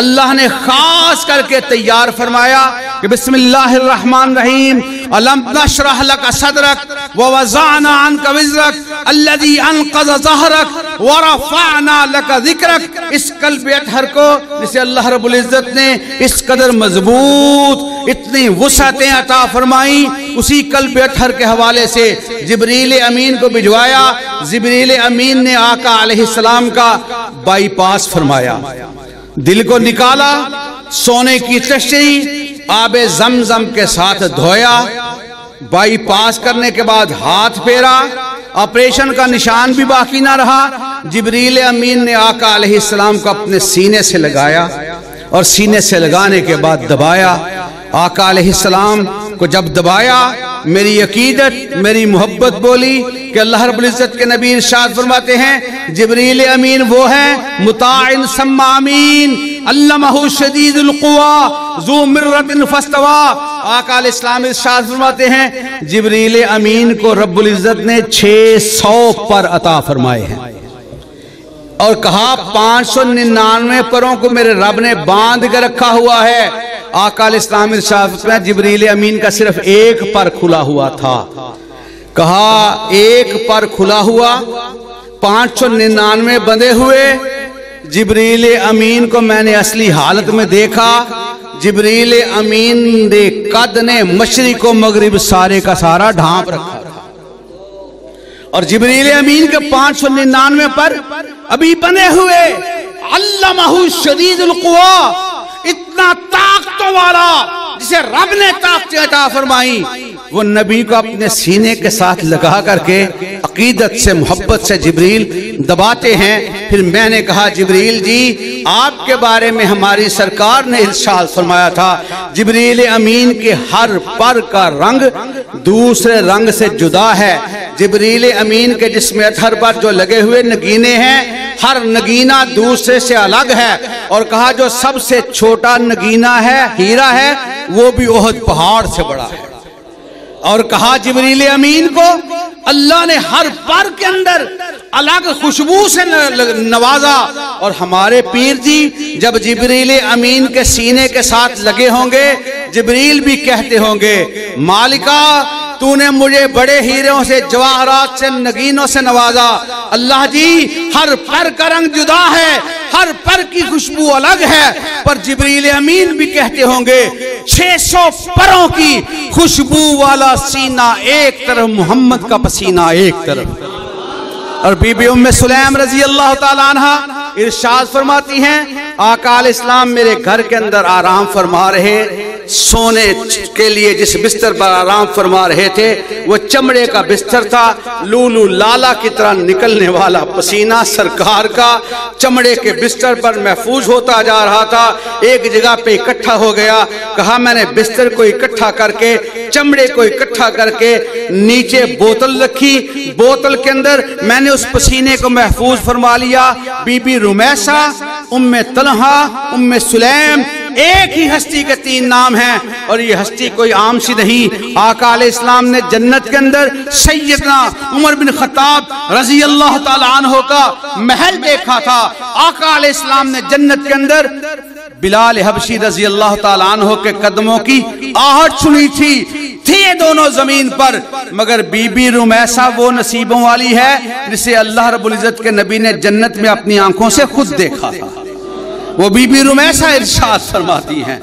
اللہ نے خاص کر کے تیار فرمایا کہ بسم اللہ الرحمن الرحیم الم نشرح لک صدرک ووضعنا عنک وزرک الذی انقض ظہرک ورفعنا لک ذکرک۔ اس قلب اطہر کو جسے اللہ رب العزت نے اس قدر مضبوط اتنی وسعتیں عطا فرمائیں، اسی قلب اطہر کے حوالے سے جبریل امین کو بھجوایا۔ جبریل امین نے آقا علیہ السلام کا بائی پاس فرمایا، دل کو نکالا، سونے کی تشتری آب زمزم کے ساتھ دھویا، بائی پاس کرنے کے بعد ہاتھ پھیرا، آپریشن کا نشان بھی باقی نہ رہا۔ جبریل امین نے آقا علیہ السلام کو اپنے سینے سے لگایا، اور سینے سے لگانے کے بعد دبایا۔ آقا علیہ السلام کو جب دبایا، میری عقیدت، میری محبت بولی کہ اللہ رب العزت کے نبی ارشاد فرماتے ہیں جبریل امین وہ ہیں مطاع ثم امین علمہ شدید القوی ذو مرۃ فاستوی۔ آقا علیہ السلام ارشاد فرماتے ہیں جبریل امین کو رب العزت نے 600 پر عطا فرمائے ہیں، اور کہا 599 پروں کو میرے رب نے باندھ کے رکھا ہوا ہے۔ آقا علیہ السلام ارشاد میں جبریل امین کا صرف ایک پر کھلا ہوا تھا، کہا ایک پر کھلا ہوا 599 بندے ہوئے۔ جبریل امین کو میں نے اصلی حالت میں دیکھا، جبریل امین دے قد نے مشرق و مغرب سارے کا سارا ڈھانپ رکھا تھا۔ اور جبریل امین کے 599 پر ابھی بنے ہوئے علمہ شدید القوا، اتنا طاقتوں والا جسے رب نے طاقت عطا فرمائی، وہ نبی کو اپنے سینے کے ساتھ لگا کر کے عقیدت سے محبت سے جبریل دباتے ہیں۔ پھر میں نے کہا جبریل جی آپ کے بارے میں ہماری سرکار نے ارشاد فرمایا تھا جبریل امین کے ہر پر کا رنگ دوسرے رنگ سے جدا ہے۔ جبریل امین کے جسم اطہر پر جو لگے ہوئے نگینے ہیں ہر نگینہ دوسرے سے الگ ہے، اور کہا جو سب سے چھوٹا نگینہ ہے ہیرا ہے وہ بھی احد پہاڑ سے بڑا ہے، اور کہا جبریل امین کو اللہ نے ہر پر کے اندر الگ خوشبو سے نوازا، اور ہمارے پیر جی جب جبریل امین کے سینے کے ساتھ لگے ہوں گے جبریل بھی کہتے ہوں گے مالکہ تو نے مجھے بڑے ہیروں سے جواہرات سے نگینوں سے نوازا، اللہ جی ہر پر کا رنگ جدا ہے، ہر پر کی خوشبو الگ ہے، پر جبریل امین بھی کہتے ہوں گے 600 پروں کی خوشبو والا سینہ ایک طرف، محمد کا پسینہ ایک طرف۔ اور بی بی ام سلیم رضی اللہ تعالیٰ عنہ ارشاد فرماتی ہیں آقا علیہ السلام میرے گھر کے اندر آرام فرما رہے، سونے کے لیے جس بستر پر آرام فرما رہے تھے وہ چمڑے کا بستر تھا، لولو لالا کی طرح نکلنے والا پسینہ سرکار کا چمڑے کے بستر پر محفوظ ہوتا جا رہا تھا، ایک جگہ پہ اکٹھا ہو گیا۔ کہا میں نے بستر کو اکٹھا کر کے چمڑے کو اکٹھا کر کے نیچے بوتل رکھی، بوتل کے اندر میں نے اس پسینے کو محفوظ فرما لیا۔ بی بی رمیسہ، ام طلحہ، ام سلیم، ایک ہی ہستی کے 3 نام ہیں، اور یہ ہستی کوئی عام سی نہیں۔ آقا علیہ السلام نے جنت کے اندر سیدنا عمر بن خطاب رضی اللہ تعالیٰ عنہ کا محل دیکھا تھا، آقا علیہ السلام نے جنت کے اندر بلال حبشی رضی اللہ تعالیٰ عنہ کے قدموں کی آہٹ سنی تھی یہ دونوں زمین پر، مگر بی بی رمیسہ وہ نصیبوں والی ہے جسے اللہ رب العزت کے نبی نے جنت میں اپنی آنکھوں سے خود دیکھا تھا۔ وہ بی بی رمیسہ ارشاد فرماتی ہیں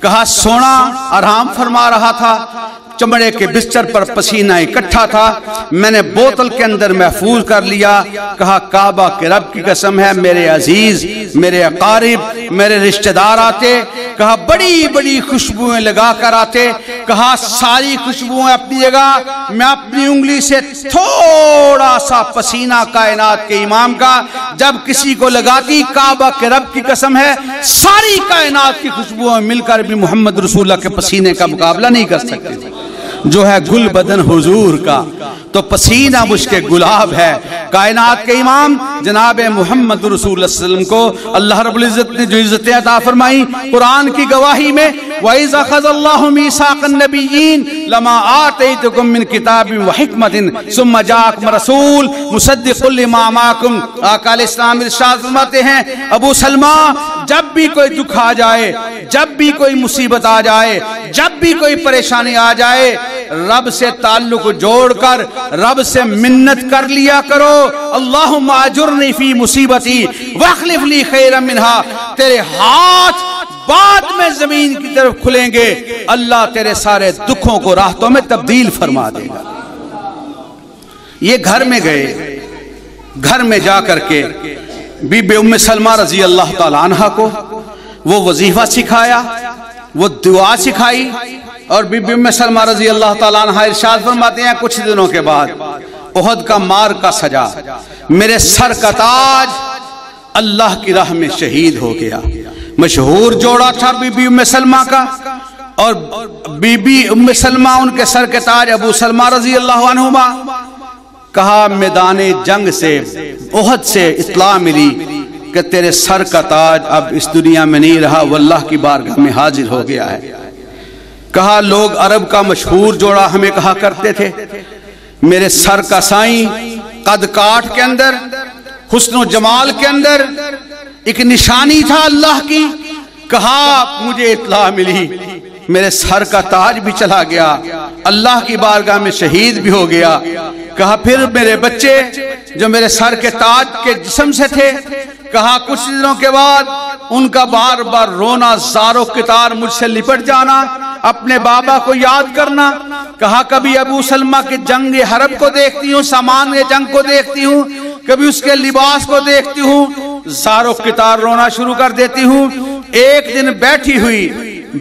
کہا سونا آرام فرما رہا تھا، چمڑے کے بستر پر پسینہ اکٹھا تھا، میں نے بوتل کے اندر محفوظ کر لیا۔ کہا کعبہ کے رب کی قسم ہے میرے عزیز، میرے اقارب، میرے رشتہ دار آتے، کہا بڑی بڑی خوشبوئیں لگا کر آتے، کہا ساری خوشبوئیں اپنی جگہ، میں اپنی انگلی سے تھوڑا سا پسینہ کائنات کے امام کا جب کسی کو لگاتی کعبہ کے رب کی قسم ہے ساری کائنات کی خوشبوئیں مل کر بھی محمد رسول اللہ کے پسینے کا مقابلہ نہیں کر سکتے تھے، جو ہے گل بدن حضور کا، تو پسینہ مشک گلاب ہے۔ کائنات کے امام جناب محمد رسول اللہ صلی اللہ علیہ وسلم کو اللہ رب العزت نے جو عزتیں عطا فرمائی قرآن کی گواہی میں وَإِذْ أَخَذَ اللَّهُ مِيثَاقَ النَّبِيِّينَ لَمَا آتَيْتُكُم مِّن كِتَابٍ وَحِكْمَةٍ ثُمَّ جَاءَكُمْ رَسُولٌ مُصَدِّقٌ لِّمَا مَعَكُمْ۔ آقا علیہ السلام ارشاد فرماتے ہیں ابو سلمہ جب بھی کوئی دکھ آ جائے، جب بھی کوئی مصیبت آ جائے، جب بھی کوئی پریشانی آ جائے، رب سے تعلق جوڑ کر رب سے منت کر لیا کرو، اللہم اجرنی فی مصیبتی واخلف لی خیرا منہا، تیرے ہاتھ بعد میں زمین کی طرف کھلیں گے، اللہ تیرے سارے دکھوں کو راحتوں میں تبدیل فرما دے گا۔ یہ گھر میں گئے، گھر میں جا کر کے بی بی ام سلمہ رضی اللہ تعالیٰ عنہ کو وہ وظیفہ سکھایا، وہ دعا سکھائی، اور بی بی ام سلمہ رضی اللہ تعالیٰ عنہ ارشاد فرماتے ہیں کچھ دنوں کے بعد احد کا مار کا سجا، میرے سر کا تاج اللہ کی راہ میں شہید ہو گیا۔ مشہور جوڑا تھا بی بی ام سلمہ کا، اور بی بی ام سلمہ ان کے سر کے تاج ابو سلمہ رضی اللہ عنہما۔ کہا میدان جنگ سے احد سے اطلاع ملی کہ تیرے سر کا تاج اب اس دنیا میں نہیں رہا، واللہ کی بارگاہ میں حاضر ہو گیا ہے۔ کہا لوگ عرب کا مشہور جوڑا ہمیں کہا کرتے تھے، میرے سر کا سائیں قد کاٹ کے اندر، حسن و جمال کے اندر ایک نشانی تھا اللہ کی۔ کہا مجھے اطلاع ملی میرے سر کا تاج بھی چلا گیا، اللہ کی بارگاہ میں شہید بھی ہو گیا۔ کہا پھر میرے بچے جو میرے سر کے تاج کے جسم سے تھے، کہا کچھ دنوں کے بعد ان کا بار بار رونا، زار و کتار مجھ سے لپٹ جانا، اپنے بابا کو یاد کرنا۔ کہا کبھی ابو سلمہ کے جنگ حرب کو دیکھتی ہوں، سامان جنگ کو دیکھتی ہوں، کبھی اس کے لباس کو دیکھتی ہوں، زارو کتار رونا شروع کر دیتی ہوں۔ ایک دن بیٹھی ہوئی،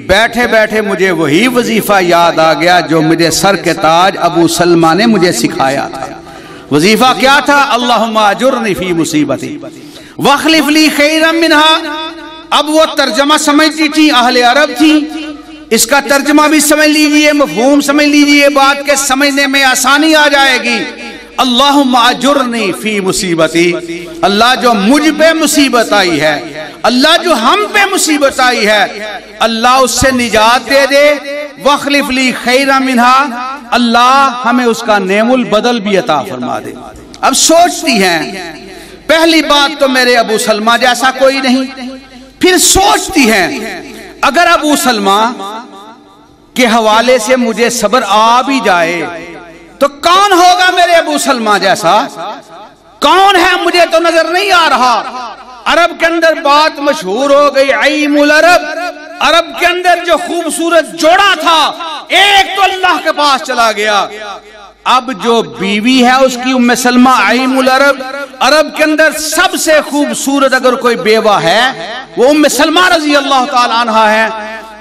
بیٹھے بیٹھے مجھے وہی وظیفہ یاد آ گیا جو مجھے سر کے تاج ابو سلمہ نے مجھے سکھایا تھا۔ وظیفہ کیا تھا؟ اللہم اجرنی فی مصیبتی واخلف لی خیرا منہا۔ اب وہ ترجمہ سمجھتی تھی، اہل عرب تھی، اس کا ترجمہ بھی سمجھ لیجئے، مفہوم سمجھ لیجئے، بات کے سمجھنے میں آسانی آ جائے گی۔ اللہم اجرنی فی مصیبتی، اللہ جو مجھ پہ مصیبت آئی ہے، اللہ جو ہم پہ مصیبت آئی ہے، اللہ اس سے نجات دے دے۔ واخلف لی خیرا منہا، اللہ ہمیں اس کا نعم البدل بھی عطا فرما دے۔ اب سوچتی ہیں، پہلی بات تو میرے ابو سلمہ جیسا کوئی نہیں، پھر سوچتی ہیں اگر ابو سلمہ کے حوالے سے مجھے صبر آ بھی جائے تو کون ہوگا میرے ابو سلمہ جیسا؟ کون ہے؟ مجھے تو نظر نہیں آ رہا۔ عرب کے اندر بات مشہور ہو گئی، عیم العرب، عرب کے اندر جو خوبصورت جوڑا تھا ایک تو اللہ کے پاس چلا گیا، اب جو بیوی ہے اس کی ام سلمہ عیم العرب، عرب کے اندر سب سے خوبصورت اگر کوئی بیوہ ہے وہ ام سلمہ رضی اللہ تعالی عنہ ہے۔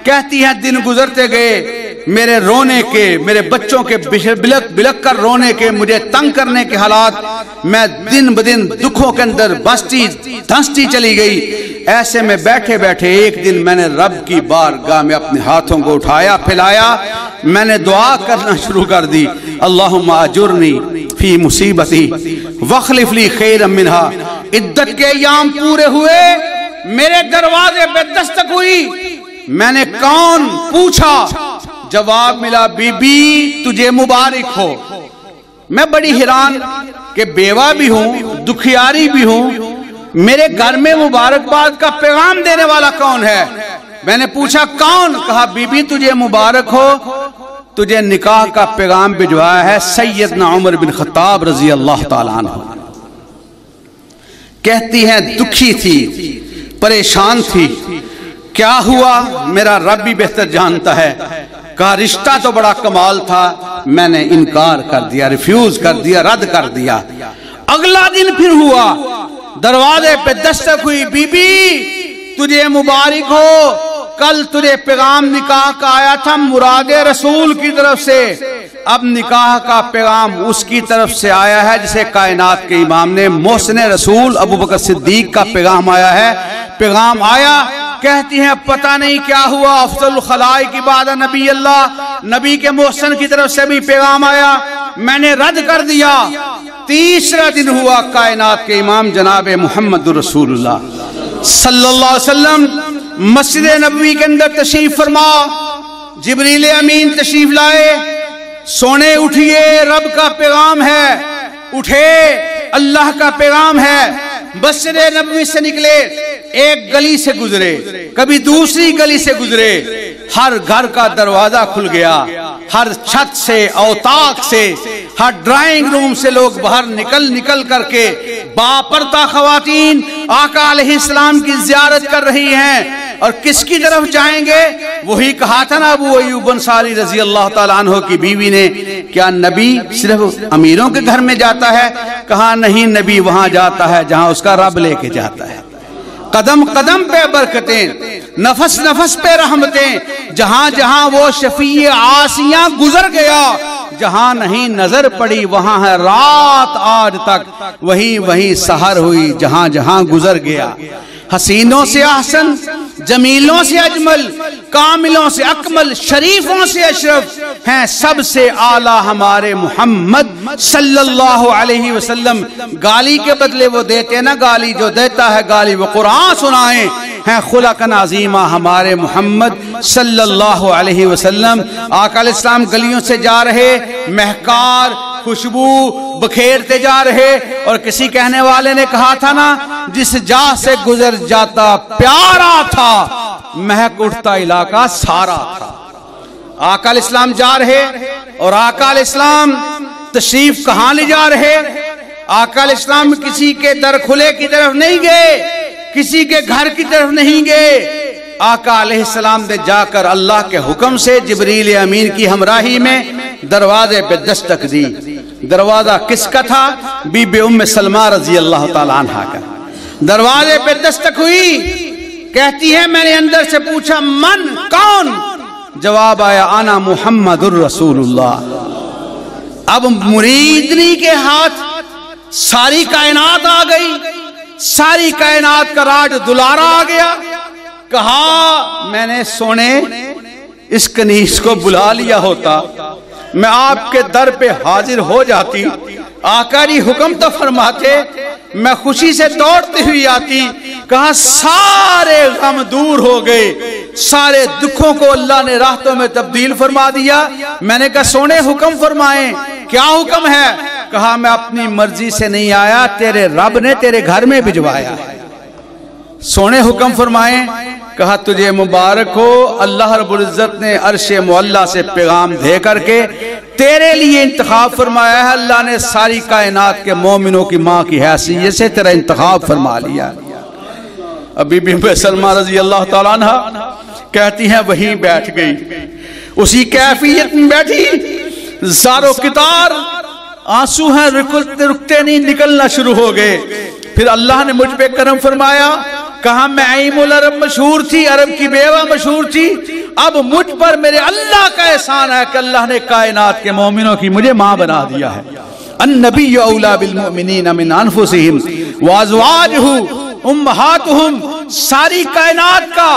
کہتی ہیں دن گزرتے گئے، میرے رونے کے، میرے بچوں کے بلک بلک کر رونے کے، مجھے تنگ کرنے کے حالات، میں دن بدن دکھوں کے اندر بستی دھنستی چلی گئی۔ ایسے میں بیٹھے بیٹھے ایک دن میں نے رب کی بارگاہ میں اپنے ہاتھوں کو اٹھایا، پھیلایا، میں نے دعا کرنا شروع کر دی، اللہم اجرنی فی مصیبتی واخلف لی خیرا منہا۔ عدت کے ایام پورے ہوئے، میرے دروازے پہ دستک ہوئی، میں نے کون پوچھا، جواب ملا بی بی تجھے مبارک ہو۔ میں بڑی حیران کہ بیوہ بھی ہوں، دکھیاری بھی ہوں، میرے گھر میں مبارکباد کا پیغام دینے والا کون ہے؟ میں نے پوچھا کون؟ کہا بی بی تجھے مبارک ہو، تجھے نکاح کا پیغام بھجوایا ہے سیدنا عمر بن خطاب رضی اللہ تعالیٰ عنہ۔ کہتی ہیں دکھی تھی، پریشان تھی، کیا ہوا؟ میرا رب بھی بہتر جانتا ہے۔ کہا رشتہ تو بڑا کمال تھا، میں نے انکار کر دیا، ریفیوز کر دیا، رد کر دیا۔ اگلا دن پھر ہوا، دروازے پہ دستک ہوئی، بی بی تجھے مبارک ہو، کل تجھے پیغام نکاح کا آیا تھا مراد رسول کی طرف سے، اب نکاح کا پیغام اس کی طرف سے آیا ہے جسے کائنات کے امام نے محسن رسول ابو بکر صدیق کا پیغام آیا ہے۔ پیغام آیا، کہتی ہیں پتہ نہیں کیا ہوا، افضل الخلائق کی بعد نبی اللہ، نبی کے محسن کی طرف سے بھی پیغام آیا، میں نے رد کر دیا۔ تیسرا دن ہوا، کائنات کے امام جناب محمد رسول اللہ صلی اللہ علیہ وسلم مسجد نبوی کے اندر تشریف فرما، جبریل امین تشریف لائے، سونے اٹھئے، رب کا پیغام ہے، اٹھے، اللہ کا پیغام ہے۔ مسجد نبوی سے نکلے، ایک گلی سے گزرے، کبھی دوسری گلی سے گزرے، ہر گھر کا دروازہ کھل گیا، ہر چھت سے، اوطاق سے، ہر ڈرائنگ روم سے لوگ باہر نکل کر کے باپردہ خواتین آقا علیہ السلام کی زیارت کر رہی ہیں۔ اور کس کی طرف جائیں گے؟ وہی کہا تھا نا ابو ایوب انصاری رضی اللہ تعالیٰ عنہ کی بیوی نے، کیا نبی صرف امیروں کے گھر میں جاتا ہے؟ کہا نہیں، نبی وہاں جاتا ہے جہاں اس کا رب لے کے جاتا ہے۔ قدم قدم پہ برکتیں، نفس نفس پہ رحمتیں، جہاں جہاں وہ شفیع عاصیاں گزر گیا، جہاں نہیں نظر پڑی وہاں ہے رات آج تک، وہی سحر ہوئی جہاں جہاں گزر گیا۔ حسینوں سے احسن، جمیلوں سے اجمل، کاملوں سے اکمل، شریفوں سے اشرف ہیں سب سے اعلیٰ ہمارے محمد صلی اللہ علیہ وسلم۔ گالی کے بدلے وہ دیتے نا، گالی جو دیتا ہے گالی وہ قرآن سنائیں، ہیں خلقاً عظیمہ ہمارے محمد صلی اللہ علیہ وسلم۔ آقا علیہ السلام گلیوں سے جا رہے، مہکار خوشبو بکھیرتے جا رہے، اور کسی کہنے والے نے کہا تھا نا، جس جا سے گزر جاتا پیارا تھا، مہک اٹھتا علاقہ سارا تھا۔ آقا علیہ السلام جا رہے، اور آقا علیہ السلام تشریف کہاں لے جا رہے؟ آقا علیہ السلام کسی کے در کھلے کی طرف نہیں گئے، کسی کے گھر کی طرف نہیں گئے، آقا علیہ السلام نے جا کر اللہ کے حکم سے جبریل امین کی ہمراہی میں دروازے پہ دستک دی. دروازہ کس کا تھا؟ بی بی ام سلمہ رضی اللہ تعالیٰ عنہ کا. دروازے پہ دستک ہوئی، کہتی ہے میں نے اندر سے پوچھا من، کون؟ جواب آیا انا محمد الرسول اللہ. اب مریدنی کے ہاتھ ساری کائنات آ گئی، ساری کائنات کا راج دلارا آ گیا. کہا میں نے سونے اس کنیز کو بلا لیا ہوتا، میں آپ کے در پہ حاضر ہو جاتی. آقا جی حکم تو فرماتے، میں خوشی سے دوڑتی ہوئی آتی. کہا سارے غم دور ہو گئے، سارے دکھوں کو اللہ نے راحتوں میں تبدیل فرما دیا. میں نے کہا سونے حکم فرمائیں، کیا حکم ہے؟ کہا میں اپنی مرضی سے نہیں آیا، تیرے رب نے تیرے گھر میں بھجوایا. سونے حکم فرمائیں. کہا تجھے مبارک ہو، اللہ رب العزت نے عرش معلیٰ سے پیغام دے کر کے تیرے لیے انتخاب فرمایا ہے. اللہ نے ساری کائنات کے مومنوں کی ماں کی حیثیت سے تیرا انتخاب فرما لیا. ابھی بی بی سلمہ رضی اللہ تعالیٰ عنہ کہتی ہیں وہیں بیٹھ گئی، اسی کیفیت میں بیٹھی، زارو کتار آنسو ہیں رکتے نہیں، نکلنا شروع ہو گئے. پھر اللہ نے مجھ پہ کرم فرمایا. کہا میں عیم العرب مشہور تھی، عرب کی بیوہ مشہور تھی، اب مجھ پر میرے اللہ کا احسان ہے کہ اللہ نے کائنات کے مومنوں کی مجھے ماں بنا دیا ہے. النبی اولا بالمؤمنین من انفسہم وازواجہ امہاتہم. ساری کائنات کا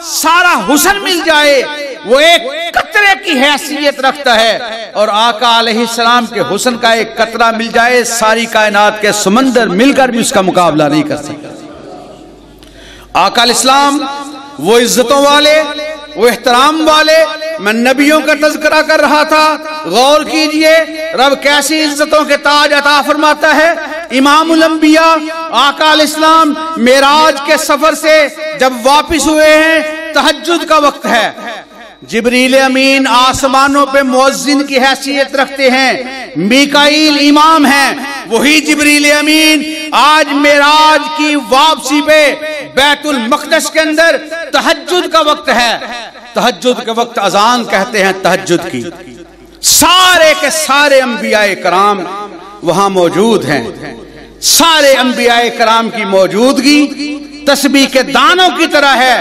سارا حسن مل جائے وہ ایک قطرے کی حیثیت رکھتا ہے، اور آقا علیہ السلام کے حسن کا ایک قطرہ مل جائے ساری کائنات کے سمندر مل کر بھی اس کا مقابلہ نہیں کر سکتا. آقا علیہ السلام وہ عزتوں والے، وہ احترام والے. میں نبیوں کا تذکرہ کر رہا تھا، غور کیجئے رب کیسی عزتوں کے تاج عطا فرماتا ہے. امام الانبیاء آقا علیہ السلام معراج کے سفر سے جب واپس ہوئے ہیں، تہجد کا وقت ہے. جبریل امین آسمانوں پہ مؤذن کی حیثیت رکھتے ہیں، میکائیل امام ہیں، وہی جبریل امین آج معراج کی واپسی پہ بیت المقدس کے اندر تہجد کا وقت ہے. تہجد کے وقت اذان کہتے ہیں تہجد کی. سارے کے سارے انبیاء کرام وہاں موجود ہیں. سارے انبیاء کرام کی موجودگی تسبیح کے دانوں کی طرح ہے.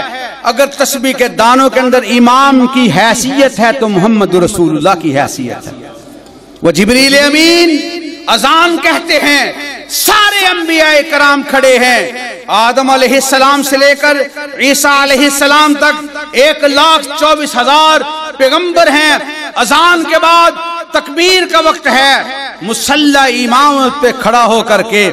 اگر تسبیح کے دانوں کے اندر امام کی حیثیت ہے تو محمد رسول اللہ کی حیثیت ہے. وہ جبریل امین اذان کہتے ہیں، سارے انبیاء کرام کھڑے ہیں. آدم علیہ السلام سے لے کر عیسیٰ علیہ السلام تک 1,24,000 پیغمبر ہیں. اذان کے بعد تکبیر کا وقت ہے. مصلی امامت پہ کھڑا ہو کر کے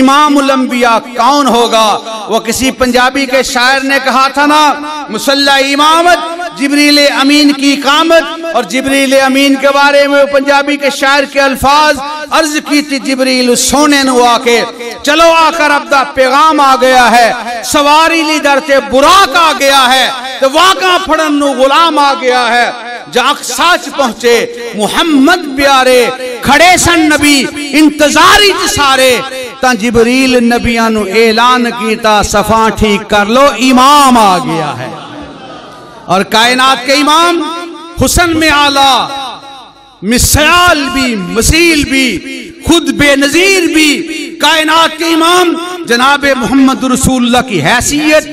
امام الانبیاء کون ہوگا؟ وہ کسی پنجابی کے شاعر نے کہا تھا نا، مصلی امامت جبریل امین کی اقامت. اور جبریل امین کے بارے میں پنجابی کے شاعر کے الفاظ عرض کی تھی، جبریل سونے نو آ کے چلو آ کر اب دا پیغام آ گیا ہے، سواری لی در تے براق آ گیا ہے، تو واقعہ پھڑن نو غلام آ گیا ہے. جہاں سچ پہنچے محمد پیارے، کھڑے سن نبی انتظاری سارے، تا جبریل نبیاں نو اعلان کیتا صفاں ٹھیک کر لو، امام آ گیا ہے. اور کائنات کے امام حسن میں اعلیٰ، مثال بھی، مثیل بھی، خود بے نظیر بھی. کائنات کے امام جناب محمد رسول اللہ کی حیثیت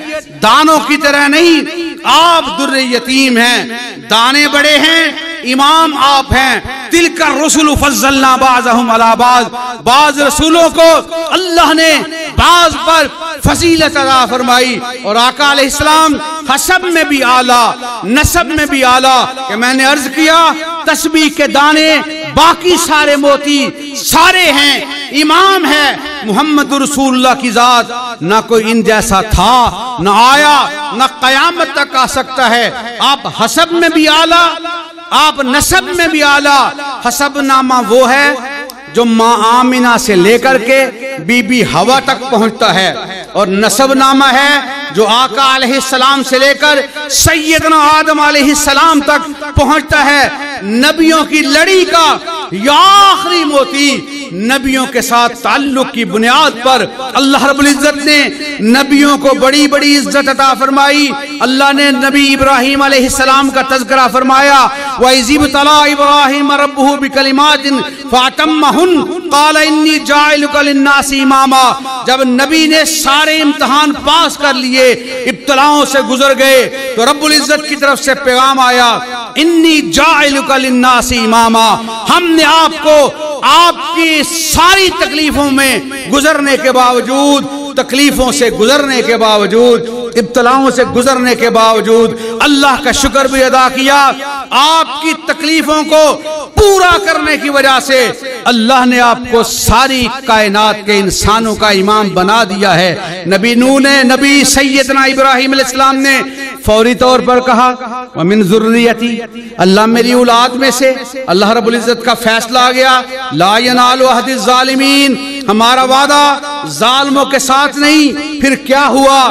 دانوں کی طرح نہیں. آپ در یتیم ہیں، دانے بڑے ہیں، امام آپ ہیں. تلک الرسل فضلنا بعضهم على بعض. بعض رسولوں کو اللہ نے بعض پر فضیلت عطا فرمائی. اور آقا علیہ السلام حسب میں بھی اعلیٰ، نسب میں بھی اعلیٰ. کہ میں نے عرض کیا تسبیح کے دانے باقی سارے موتی سارے ہیں، امام ہے محمد رسول اللہ کی ذات. نہ کوئی ان جیسا تھا، نہ آیا، نہ قیامت تک آ سکتا ہے. آپ حسب میں بھی اعلیٰ، آپ نسب میں بھی اعلیٰ. حسب نامہ وہ ہے جو ماں آمنہ سے لے کر کے بی بی حوا تک پہنچتا ہے، اور نسب نامہ ہے جو آقا علیہ السلام سے لے کر سیدنا آدم علیہ السلام تک پہنچتا ہے. نبیوں کی لڑی کا یا آخری موتی نبیوں کے ساتھ تعلق کی بنیاد پر اللہ رب العزت نے نبیوں کو بڑی بڑی عزت عطا فرمائی. اللہ نے نبی ابراہیم علیہ السلام کا تذکرہ فرمایا، وَإِذِ ابْتَلَىٰ إِبْرَاهِيمَ رَبُّهُ بِكَلِمَاتٍ فَأَتَمَّهُنَّ قَالَ إِنِّي جَاعِلُكَ لِلنَّاسِ إِمَامًا. جب نبی نے سارے امتحان پاس کر لیے، ابتلاؤں سے گزر گئے، تو رب العزت کی طرف سے پیغام آیا، انی جاعلک للناس اماما. ہم نے آپ کو آپ کی ساری تکلیفوں میں گزرنے کے باوجود، تکلیفوں سے گزرنے کے باوجود، ابتلاؤں سے گزرنے کے باوجود اللہ کا شکر بھی ادا کیا. آپ کی تکلیفوں کو پورا کرنے کی وجہ سے اللہ نے آپ کو ساری کائنات کے انسانوں کا امام بنا دیا ہے. نبی نوح نے، نبی سیدنا ابراہیم علیہ السلام نے فوری طور پر کہا وَمِن ذُرِّيَّتِي، اللہ میری اولاد میں سے. اللہ رب العزت کا فیصلہ آ گیا، لا ينال عہد الظالمین، ہمارا وعدہ ظالموں کے ساتھ نہیں. پھر کیا ہوا؟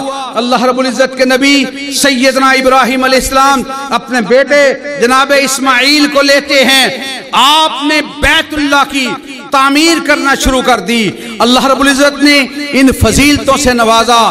اللہ رب العزت کے نبی سیدنا ابراہیم علیہ السلام اپنے بیٹے جناب اسماعیل کو لیتے ہیں. آپ نے بیت اللہ کی تعمیر کرنا شروع کر دی. اللہ رب العزت نے ان فضیلتوں سے نوازا.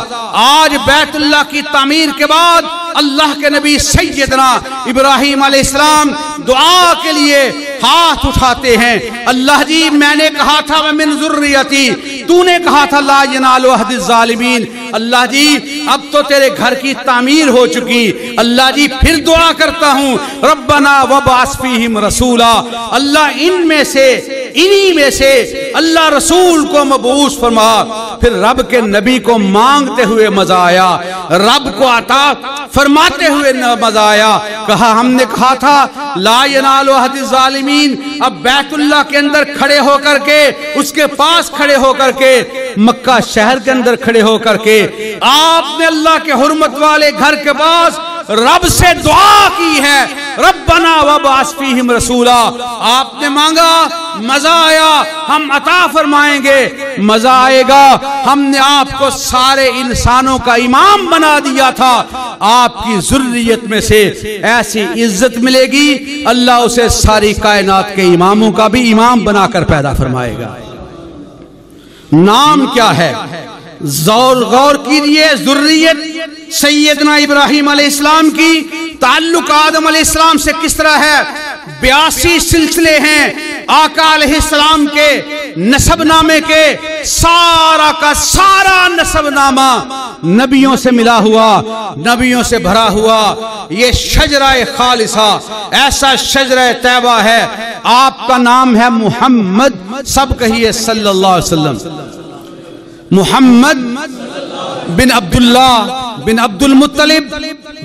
آج بیت اللہ کی تعمیر کے بعد اللہ کے نبی سیدنا ابراہیم علیہ السلام دعا کے لیے ہاتھ اٹھاتے ہیں. اللہ جی میں نے کہا تھا وَمِن ذُرِّيَّتِي، تو نے کہا تھا لا ينال عہد الظالمین. اللہ جی اب تو تیرے گھر کی تعمیر ہو چکی. اللہ جی پھر دعا کرتا ہوں ربنا وابعث فیہم رسولا، اللہ انہی میں سے اللہ رسول کو مبعوث فرما. پھر رب کے نبی کو مانگتے ہوئے مزہ آیا، رب کو عطا فرماتے ہوئے مزہ آیا. کہا ہم نے کہا تھا لا ینال عہد الظالمین. اب بیت اللہ کے اندر کھڑے ہو کر کے، اس کے پاس کھڑے ہو کر کے، مکہ شہر کے اندر کھڑے ہو کر کے آپ نے اللہ کے حرمت والے گھر کے پاس رب سے دعا کی ہے ربنا وابعث فیہم رسولا. آپ نے مانگا، مزہ آیا، ہم عطا فرمائیں گے. مزہ آئے گا، ہم نے آپ کو سارے انسانوں کا امام بنا دیا تھا. آپ کی ذریت میں سے ایسی عزت ملے گی، اللہ اسے ساری کائنات کے اماموں کا بھی امام بنا کر پیدا فرمائے گا. نام کیا ہے؟ غور کیجئے. ذریت سیدنا ابراہیم علیہ السلام کی تعلق آدم علیہ السلام سے کس طرح ہے؟ 82 سلسلے ہیں آقا علیہ السلام کے نسب نامے کے. سارا کا سارا نسب نامہ نبیوں سے ملا ہوا، نبیوں سے بھرا ہوا. یہ شجرہ خالصہ، ایسا شجرہ طیبہ ہے. آپ کا نام ہے محمد، سب کہیے صلی اللہ علیہ وسلم. محمد بن عبداللہ بن عبد المطلب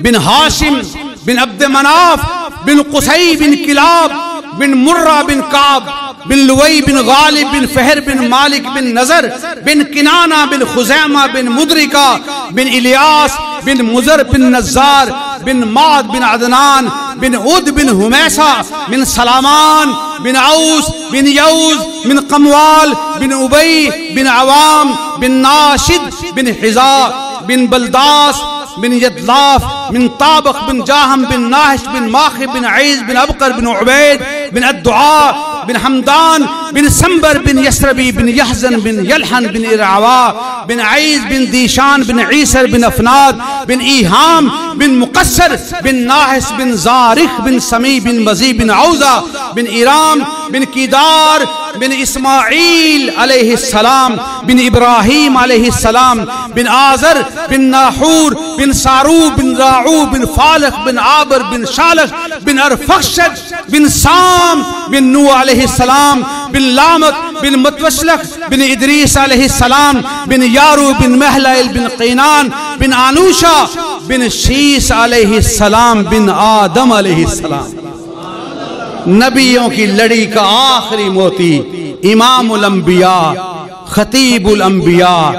بن ہاشم بن عبد مناف بن قصی بن کلاب بن مرہ بن کعب بن لوئی بن غالب بن فہر بن مالک بن نظر بن کنانہ بن خزیمہ بن مدرکہ بن الیاس بن مزر بن نزار بن معد بن عدنان بن عد بن حمیسہ بن سلامان بن عوس بن یوز بن قموال بن عبی بن عوام بن ناشد بن حزا بن بلداس بن یدلاف بن طابق بن جاہم بن ناحش بن ماخب بن عیز بن ابقر بن عبید بن الدعاء بن حمدان بن سنبر بن یسربی بن یحزن بن یلحن بن ارعوا بن عیز بن دیشان بن عیسر بن افناد بن ایہام بن مقصر بن ناحس بن زارخ بن سمی بن مزی بن عوزہ بن ایرام بن کیدار بن اسماعیل علیہ السلام بن ابراہیم علیہ السلام بن آزر بن ناحور بن سارو بن راعو بن فالق بن عابر بن شالخ بن ارفخشد بن سام بن نوح علیہ السلام بن لامک بن متوسلق بن ادریس علیہ السلام بن یارو بن محلائل بن قینان بن آنوشا بن شیس علیہ السلام بن آدم علیہ السلام. نبیوں کی لڑی کا آخری موتی، امام الانبیاء، خطیب الانبیاء،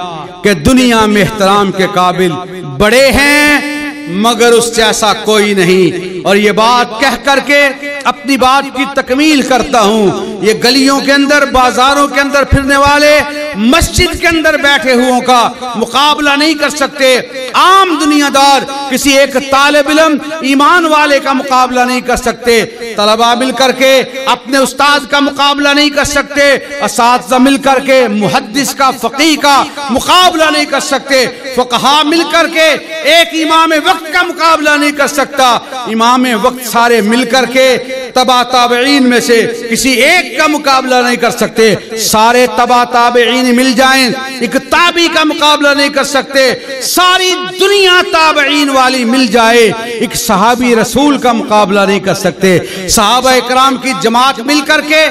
کہ دنیا میں احترام کے قابل بڑے ہیں مگر اس جیسا کوئی نہیں. اور یہ بات کہہ کر کے اپنی بات کی تکمیل کرتا ہوں. یہ گلیوں کے اندر، بازاروں کے اندر پھرنے والے مسجد کے اندر بیٹھے ہوں کا مقابلہ نہیں کر سکتے. عام دنیا دار کسی ایک طالب علم ایمان والے کا مقابلہ نہیں کر سکتے. طلبہ مل کر کے اپنے استاد کا مقابلہ نہیں کر سکتے. اساتذہ مل کر کے محدث کا، فقیہ کا مقابلہ نہیں کر سکتے. فقہاء مل کر کے ایک امام وقت کا مقابلہ نہیں کر سکتا. امام وقت سارے مل کر کے تبع تابعین میں سے کسی ایک کا مقابلہ نہیں کر سکتے، سارے تبع تابعین مل جائیں ایک تابعی کا مقابلہ نہیں کر سکتے، ساری دنیا تابعین والی مل جائے ایک صحابی رسول کا مقابلہ نہیں کر سکتے، صحابہ اکرام کی جماعت مل کر کے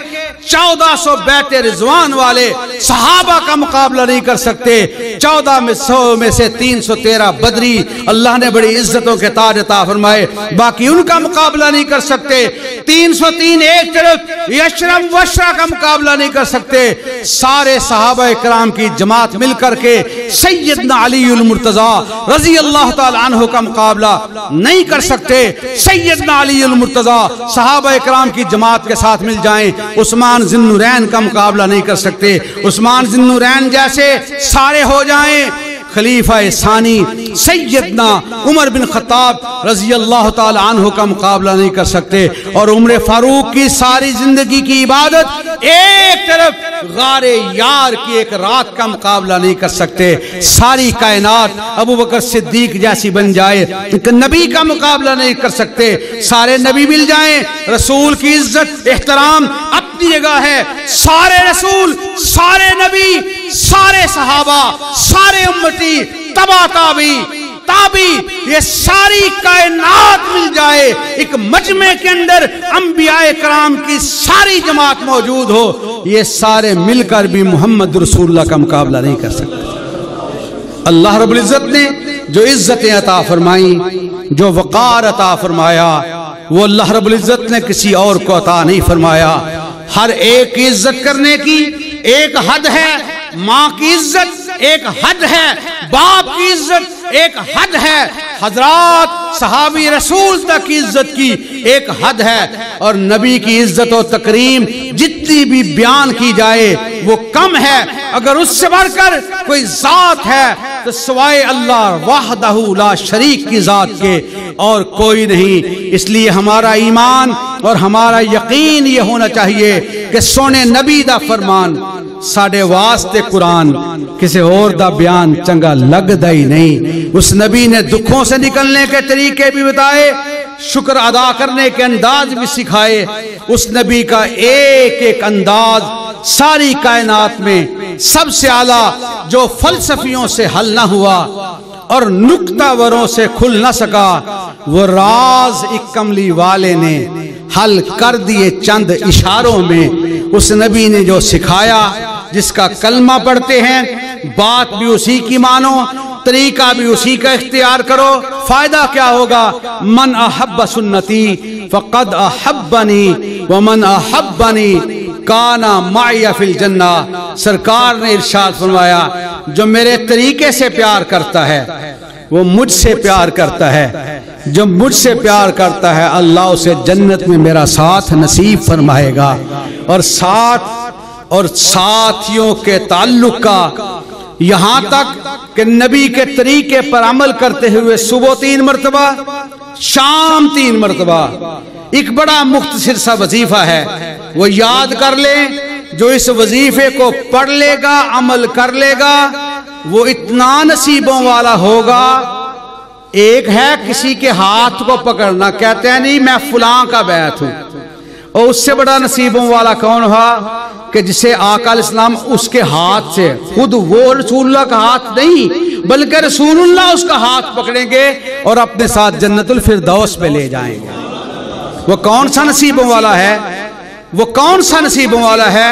1400 بیعت رضوان والے صحابہ کا مقابلہ نہیں کر سکتے، 1400 میں سے 313 بدری اللہ نے بڑی عزتوں کے تاج عطا فرمائے، باقی ان کا مقابلہ نہیں کر سکتے، 303 ایک طرف یشرم وشرا کا مقابلہ نہیں کر سکتے، سارے صحابہ اکرام کی جماعت مل کر کے سیدنا علی المرتضی رضی اللہ تعالی عنہ کا مقابلہ نہیں کر سکتے، سیدنا علی المرتضی صحابہ اکرام کی جماعت کے ساتھ مل جائیں عثمان ذی النورین کا مقابلہ نہیں کر سکتے، عثمان ذی النورین جیسے سارے ہو جائیں خلیفہ ثانی سیدنا عمر بن خطاب رضی اللہ تعالی عنہ کا مقابلہ نہیں کر سکتے، اور عمر فاروق کی ساری زندگی کی عبادت ایک طرف غار یار کی ایک رات کا مقابلہ نہیں کر سکتے، ساری کائنات ابو بکر صدیق جیسی بن جائے ایک نبی کا مقابلہ نہیں کر سکتے، سارے نبی مل جائیں، رسول کی عزت احترام اپنی جگہ ہے، سارے رسول سارے نبی سارے صحابہ سارے امتی تبع تابعی یہ ساری کائنات مل جائے ایک مجمع کے اندر انبیاء کرام کی ساری جماعت موجود ہو، یہ سارے مل کر بھی محمد رسول اللہ کا مقابلہ نہیں کر سکتے۔ اللہ رب العزت نے جو عزتیں عطا فرمائیں، جو وقار عطا فرمایا، وہ اللہ رب العزت نے کسی اور کو عطا نہیں فرمایا۔ ہر ایک کی عزت کرنے کی ایک حد ہے، ماں کی عزت ایک حد ہے، باپ کی عزت ایک حد ہے، حضرات صحابی رسول تک کی عزت کی ایک حد ہے، اور نبی کی عزت و تکریم جتنی بھی بیان کی جائے وہ کم ہے، اگر اس سے بڑھ کر کوئی ذات ہے تو سوائے اللہ وحدہ لا شریک کی ذات کے اور کوئی نہیں۔ اس لیے ہمارا ایمان اور ہمارا یقین یہ ہونا چاہیے کہ سونے نبی دا فرمان ساڑھے واسطے قرآن کسی اور دا بیان چنگا لگ دا ہی نہیں۔ اس نبی نے دکھوں سے نکلنے کے طریقے بھی بتائے، شکر ادا کرنے کے انداز بھی سکھائے، اس نبی کا ایک ایک انداز ساری کائنات میں سب سے اعلیٰ جو فلسفیوں سے حل نہ ہوا اور نکتہ وروں سے کھل نہ سکا، وہ راز ایک کملی والے نے حل کر دیے چند اشاروں میں۔ اس نبی نے جو سکھایا، جس کا کلمہ پڑھتے ہیں بات بھی اسی کی مانو، طریقہ بھی اسی کا اختیار کرو، فائدہ کیا ہوگا؟ من احب سنتی فقد احبنی ومن احبنی کانا معی فی الجنہ۔ سرکار نے ارشاد فرمایا جو میرے طریقے سے پیار کرتا ہے وہ مجھ سے پیار کرتا ہے، جو مجھ سے پیار کرتا ہے اللہ اسے جنت میں میرا ساتھ نصیب فرمائے گا۔ اور ساتھ اور ساتھیوں کے تعلق کا یہاں تک کہ نبی کے طریقے پر عمل کرتے ہوئے صبح 3 مرتبہ شام 3 مرتبہ ایک بڑا مختصر سا وظیفہ ہے، وہ یاد کر لیں، جو اس وظیفے کو پڑھ لے گا عمل کر لے گا وہ اتنا نصیبوں والا ہوگا۔ ایک ہے کسی کے ہاتھ کو پکڑنا، کہتے ہیں نہیں میں فلاں کا بیعت ہوں، اور اس سے بڑا نصیبوں والا کون ہوا کہ جسے آقا علیہ السلام اس کے ہاتھ سے، خود وہ رسول اللہ کا ہاتھ نہیں بلکہ رسول اللہ اس کا ہاتھ پکڑیں گے اور اپنے ساتھ جنت الفردوس پہ لے جائیں گے۔ وہ کون سا نصیبوں والا ہے؟ وہ کون سا نصیبوں والا ہے؟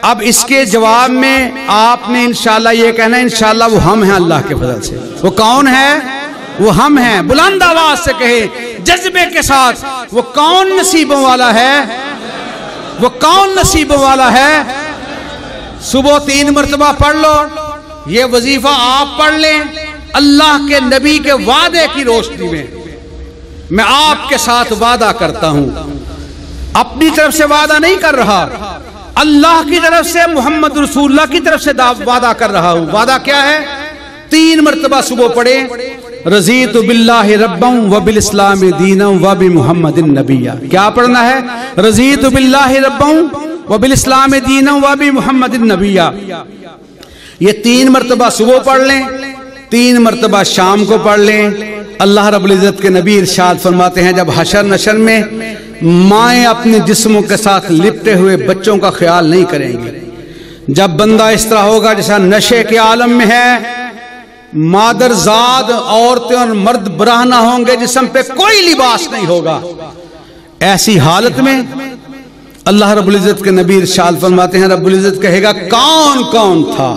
اب اس کے جواب میں آپ نے انشاءاللہ یہ کہنا ہے انشاءاللہ وہ ہم ہیں اللہ کے فضل سے۔ وہ کون ہے؟ وہ ہم ہیں، بلند آواز سے کہے جذبے کے ساتھ، وہ کون نصیبوں والا ہے؟ وہ کون نصیبوں والا ہے؟ صبح 3 مرتبہ پڑھ لو، یہ وظیفہ آپ پڑھ لیں اللہ کے نبی کے وعدے کی روشنی میں آپ کے ساتھ وعدہ کرتا ہوں، اپنی طرف سے وعدہ نہیں کر رہا، اللہ کی طرف سے محمد رسول اللہ کی طرف سے وعدہ کر رہا ہوں۔ وعدہ کیا ہے؟ 3 مرتبہ صبح پڑھیں رضیت باللہ ربا وبالاسلام دینا وبمحمد نبیا۔ کیا پڑھنا ہے؟ رضیت باللہ ربا وبالاسلام دینا وبمحمد نبیا۔ یہ 3 مرتبہ صبح پڑھ لیں، 3 مرتبہ شام کو پڑھ لیں۔ اللہ رب العزت کے نبی ارشاد فرماتے ہیں جب حشر نشر میں مائیں اپنے جسموں کے ساتھ لپٹے ہوئے بچوں کا خیال نہیں کریں گی۔ جب بندہ اس طرح ہوگا جیسا نشے کے عالم میں ہے، مادر زاد عورتیں اور مرد برہنہ ہوں گے، جسم پہ کوئی لباس نہیں ہوگا، ایسی حالت میں اللہ رب العزت کے نبی ارشاد فرماتے ہیں، رب العزت کہے گا کون کون تھا،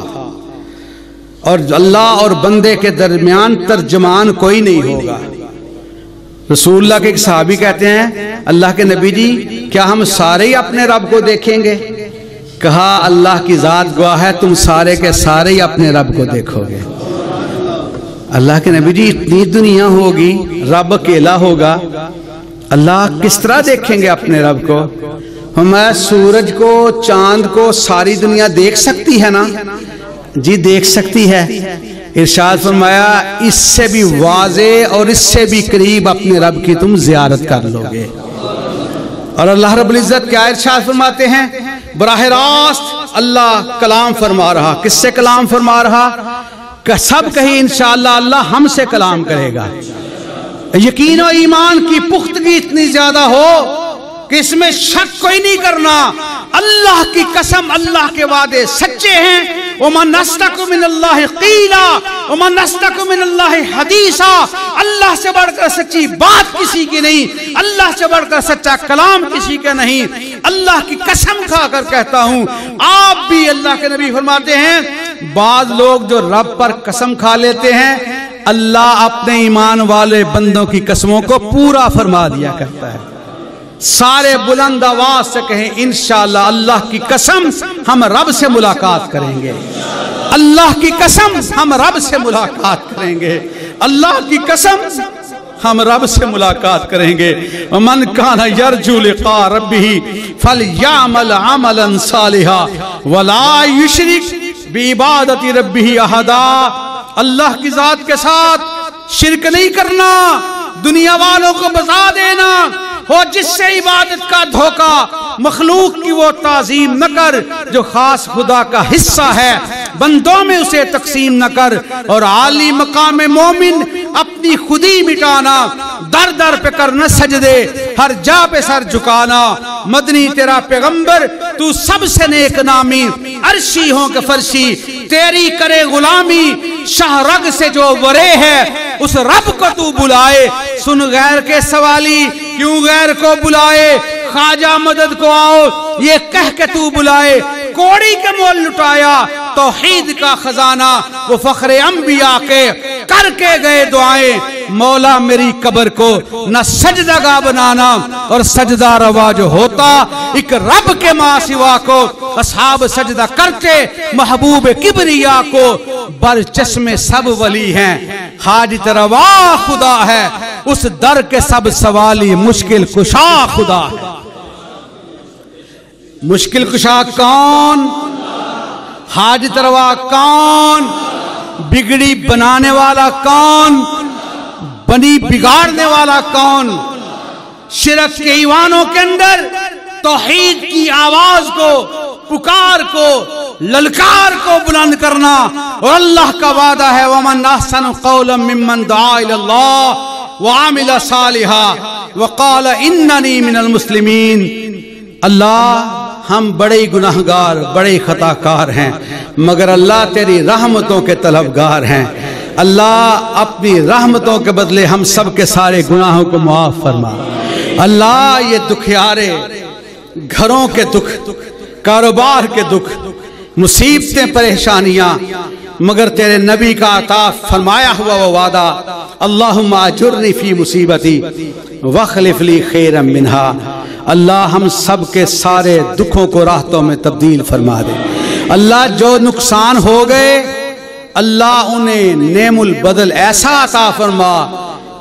اور اللہ اور بندے کے درمیان ترجمان کوئی نہیں ہوگا۔ رسول اللہ کے ایک صحابی کہتے ہیں اللہ کے نبی جی کیا ہم سارے ہی اپنے رب کو دیکھیں گے؟ کہا اللہ کی ذات گواہ ہے تم سارے کے سارے ہی اپنے رب کو دیکھو گے۔ اللہ کے نبی جی اتنی دنیا ہوگی، رب اکیلا ہوگا، اللہ کس طرح دیکھیں گے اپنے رب کو؟ ہمیں سورج کو چاند کو ساری دنیا دیکھ سکتی ہے نا؟ جی دیکھ سکتی ہے۔ ارشاد فرمایا اس سے بھی واضح اور اس سے بھی قریب اپنے رب کی تم زیارت کر لو گے۔ اور اللہ رب العزت کیا ارشاد فرماتے ہیں؟ براہ راست اللہ کلام فرما رہا، کس سے کلام فرما رہا؟ کہ سب کہیں انشاءاللہ اللہ ہم سے کلام کرے گا۔ یقین و ایمان کی پختگی اتنی زیادہ ہو کہ اس میں شک کوئی نہیں کرنا، اللہ کی قسم اللہ کے وعدے سچے ہیں۔ وَمَنْ أَصْدَقُ مِنَ اللَّهِ قِيلًا وَمَنْ أَصْدَقُ مِنَ اللَّهِ حَدِيثًا۔ اللہ سے بڑھ کر سچی بات کسی کی نہیں، اللہ سے بڑھ کر سچا کلام کسی کا نہیں۔ اللہ کی قسم کھا کر کہتا ہوں، آپ بھی اللہ کے نبی فرماتے ہیں بعض لوگ جو رب پر قسم کھا لیتے ہیں، اللہ اپنے ایمان والے بندوں کی قسموں کو پورا فرما دیا کرتا ہے۔ سارے بلند آواز سے کہیں انشاءاللہ اللہ کی قسم ہم رب سے ملاقات کریں گے، اللہ کی قسم ہم رب سے ملاقات کریں گے، اللہ کی قسم ہم رب سے ملاقات کریں گے۔ وَمَنْ كَانَ يَرْجُو لِقَاءَ رَبِّهِ فَلْيَعْمَلْ عَمَلًا صَالِحًا وَلَا يُشْرِكْ بِعِبَادَةِ رَبِّهِ أَحَدًا۔ اللہ کی ذات کے ساتھ شرک نہیں کرنا، دنیا والوں کو بتا دینا ہو جس سے عبادت کا دھوکہ، مخلوق کی وہ تعظیم نہ کر جو خاص خدا کا حصہ ہے، بندوں میں اسے تقسیم نہ کر، اور عالی مقام مومن اپنی خودی مٹانا، در در پہ کرنا سجدے، ہر جا پہ سر جھکانا۔ مدنی تیرا پیغمبر تو سب سے نیک نامی، عرشی ہوں کہ فرشی تیری کرے غلامی، شاہ رگ سے جو ورے ہے اس رب کو تو بلائے۔ سن غیر کے سوالی کیوں غیر کو بلائے، خواجہ مدد کو آؤ یہ کہہ کے تو بلائے۔ کوڑی کے مول لٹایا توحید کا خزانہ، وہ فخر انبیاء کے کر کے گئے دعائیں۔ مولا میری قبر کو نہ سجدہ گاہ بنانا، اور سجدہ روا جو ہوتا ایک رب کے ماں سوا کو، اصحاب سجدہ کرتے محبوب کبریا کو، برچشم سب ولی ہیں حاجت روا خدا ہے، اس در کے سب سوالی مشکل کشا خدا ہے۔ مشکل کشا کون؟ حاجت روا کون؟ بگڑی بنانے والا کون؟ بنی بگاڑنے والا کون؟ شرک کے ایوانوں کے اندر توحید کی آواز کو، پکار کو، للکار کو بلند کرنا، اور اللہ کا وعدہ ہے وَمَنْ أَحْسَنُ قَوْلًا مِّمَّنْ دَعَا إِلَى اللَّهِ وَعَمِلَ صَالِحًا وَقَالَ إِنَّنِي مِنَ الْمُسْلِمِينَ۔ اللہ ہم بڑے گناہگار، بڑے خطا کار ہیں، مگر اللہ تیری رحمتوں کے طلبگار ہیں۔ اللہ اپنی رحمتوں کے بدلے ہم سب کے سارے گناہوں کو معاف فرما۔ اللہ یہ دکھیارے گھروں کے دکھ، کاروبار کے دکھ، مصیبتیں، پریشانیاں، مگر تیرے نبی کا عطا فرمایا ہوا وہ وعدہ، اللہم اجرنی فی مصیبتی واخلف لی خیرا منہا۔ اللہ ہم سب کے سارے دکھوں کو راحتوں میں تبدیل فرما دے۔ اللہ جو نقصان ہو گئے اللہ انہیں نعم البدل ایسا عطا فرما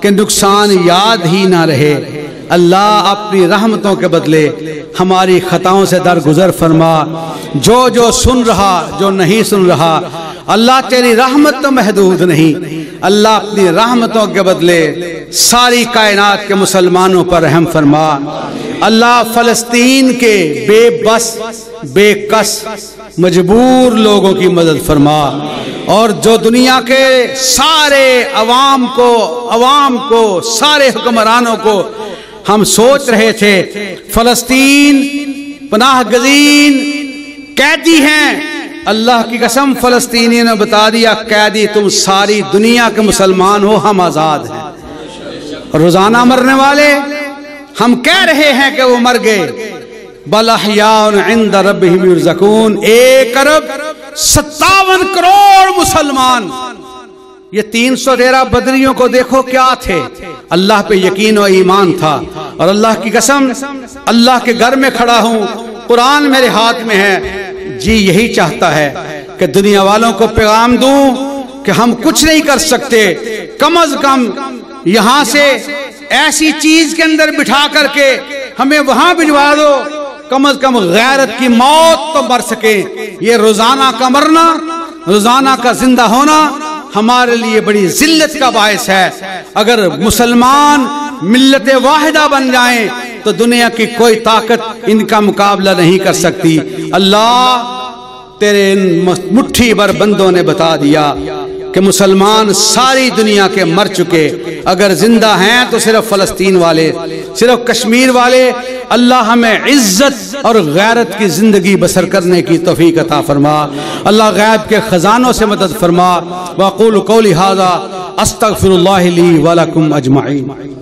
کہ نقصان یاد ہی نہ رہے۔ اللہ اپنی رحمتوں کے بدلے ہماری خطاؤں سے درگزر فرما۔ جو سن رہا، جو نہیں سن رہا، اللہ تیری رحمت تو محدود نہیں، اللہ اپنی رحمتوں کے بدلے ساری کائنات کے مسلمانوں پر رحم فرما۔ اللہ فلسطین کے بے بس، بے کس، مجبور لوگوں کی مدد فرما، اور جو دنیا کے سارے عوام کو، سارے حکمرانوں کو ہم سوچ رہے تھے فلسطین پناہ گزین قیدی ہیں، اللہ کی قسم فلسطینیوں نے بتا دیا قیدی تم ساری دنیا کے مسلمان ہو، ہم آزاد ہیں۔ روزانہ مرنے والے ہم کہہ رہے ہیں کہ وہ مر گئے، بل احیاء عند ربہم یرزقون، 1 ارب 57 کروڑ مسلمان۔ یہ 313 بدریوں کو دیکھو کیا تھے، اللہ پہ یقین و ایمان تھا، اور اللہ کی قسم اللہ کے گھر میں کھڑا ہوں، قرآن میرے ہاتھ میں ہے، جی یہی چاہتا ہے کہ دنیا والوں کو پیغام دوں کہ ہم کچھ نہیں کر سکتے، کم از کم یہاں سے ایسی چیز کے اندر بٹھا کر کے ہمیں وہاں بھجوا دو، کم از کم غیرت کی موت تو مر سکیں۔ یہ روزانہ کا مرنا، روزانہ کا زندہ ہونا ہمارے لیے بڑی ذلت کا باعث ہے۔ اگر مسلمان ملت واحدہ بن جائیں تو دنیا کی کوئی طاقت ان کا مقابلہ نہیں کر سکتی۔ اللہ تیرے ان مٹھی بھر بندوں نے بتا دیا کہ مسلمان ساری دنیا کے مر چکے، اگر زندہ ہیں تو صرف فلسطین والے، صرف کشمیر والے۔ اللہ ہمیں عزت اور غیرت کی زندگی بسر کرنے کی توفیق عطا فرما، اللہ غیب کے خزانوں سے مدد فرما۔ وَأَقُولُ قَوْلِي هَذَا أَسْتَغْفِرُ اللَّهَ لِي وَلَكُمْ أَجْمَعِينَ۔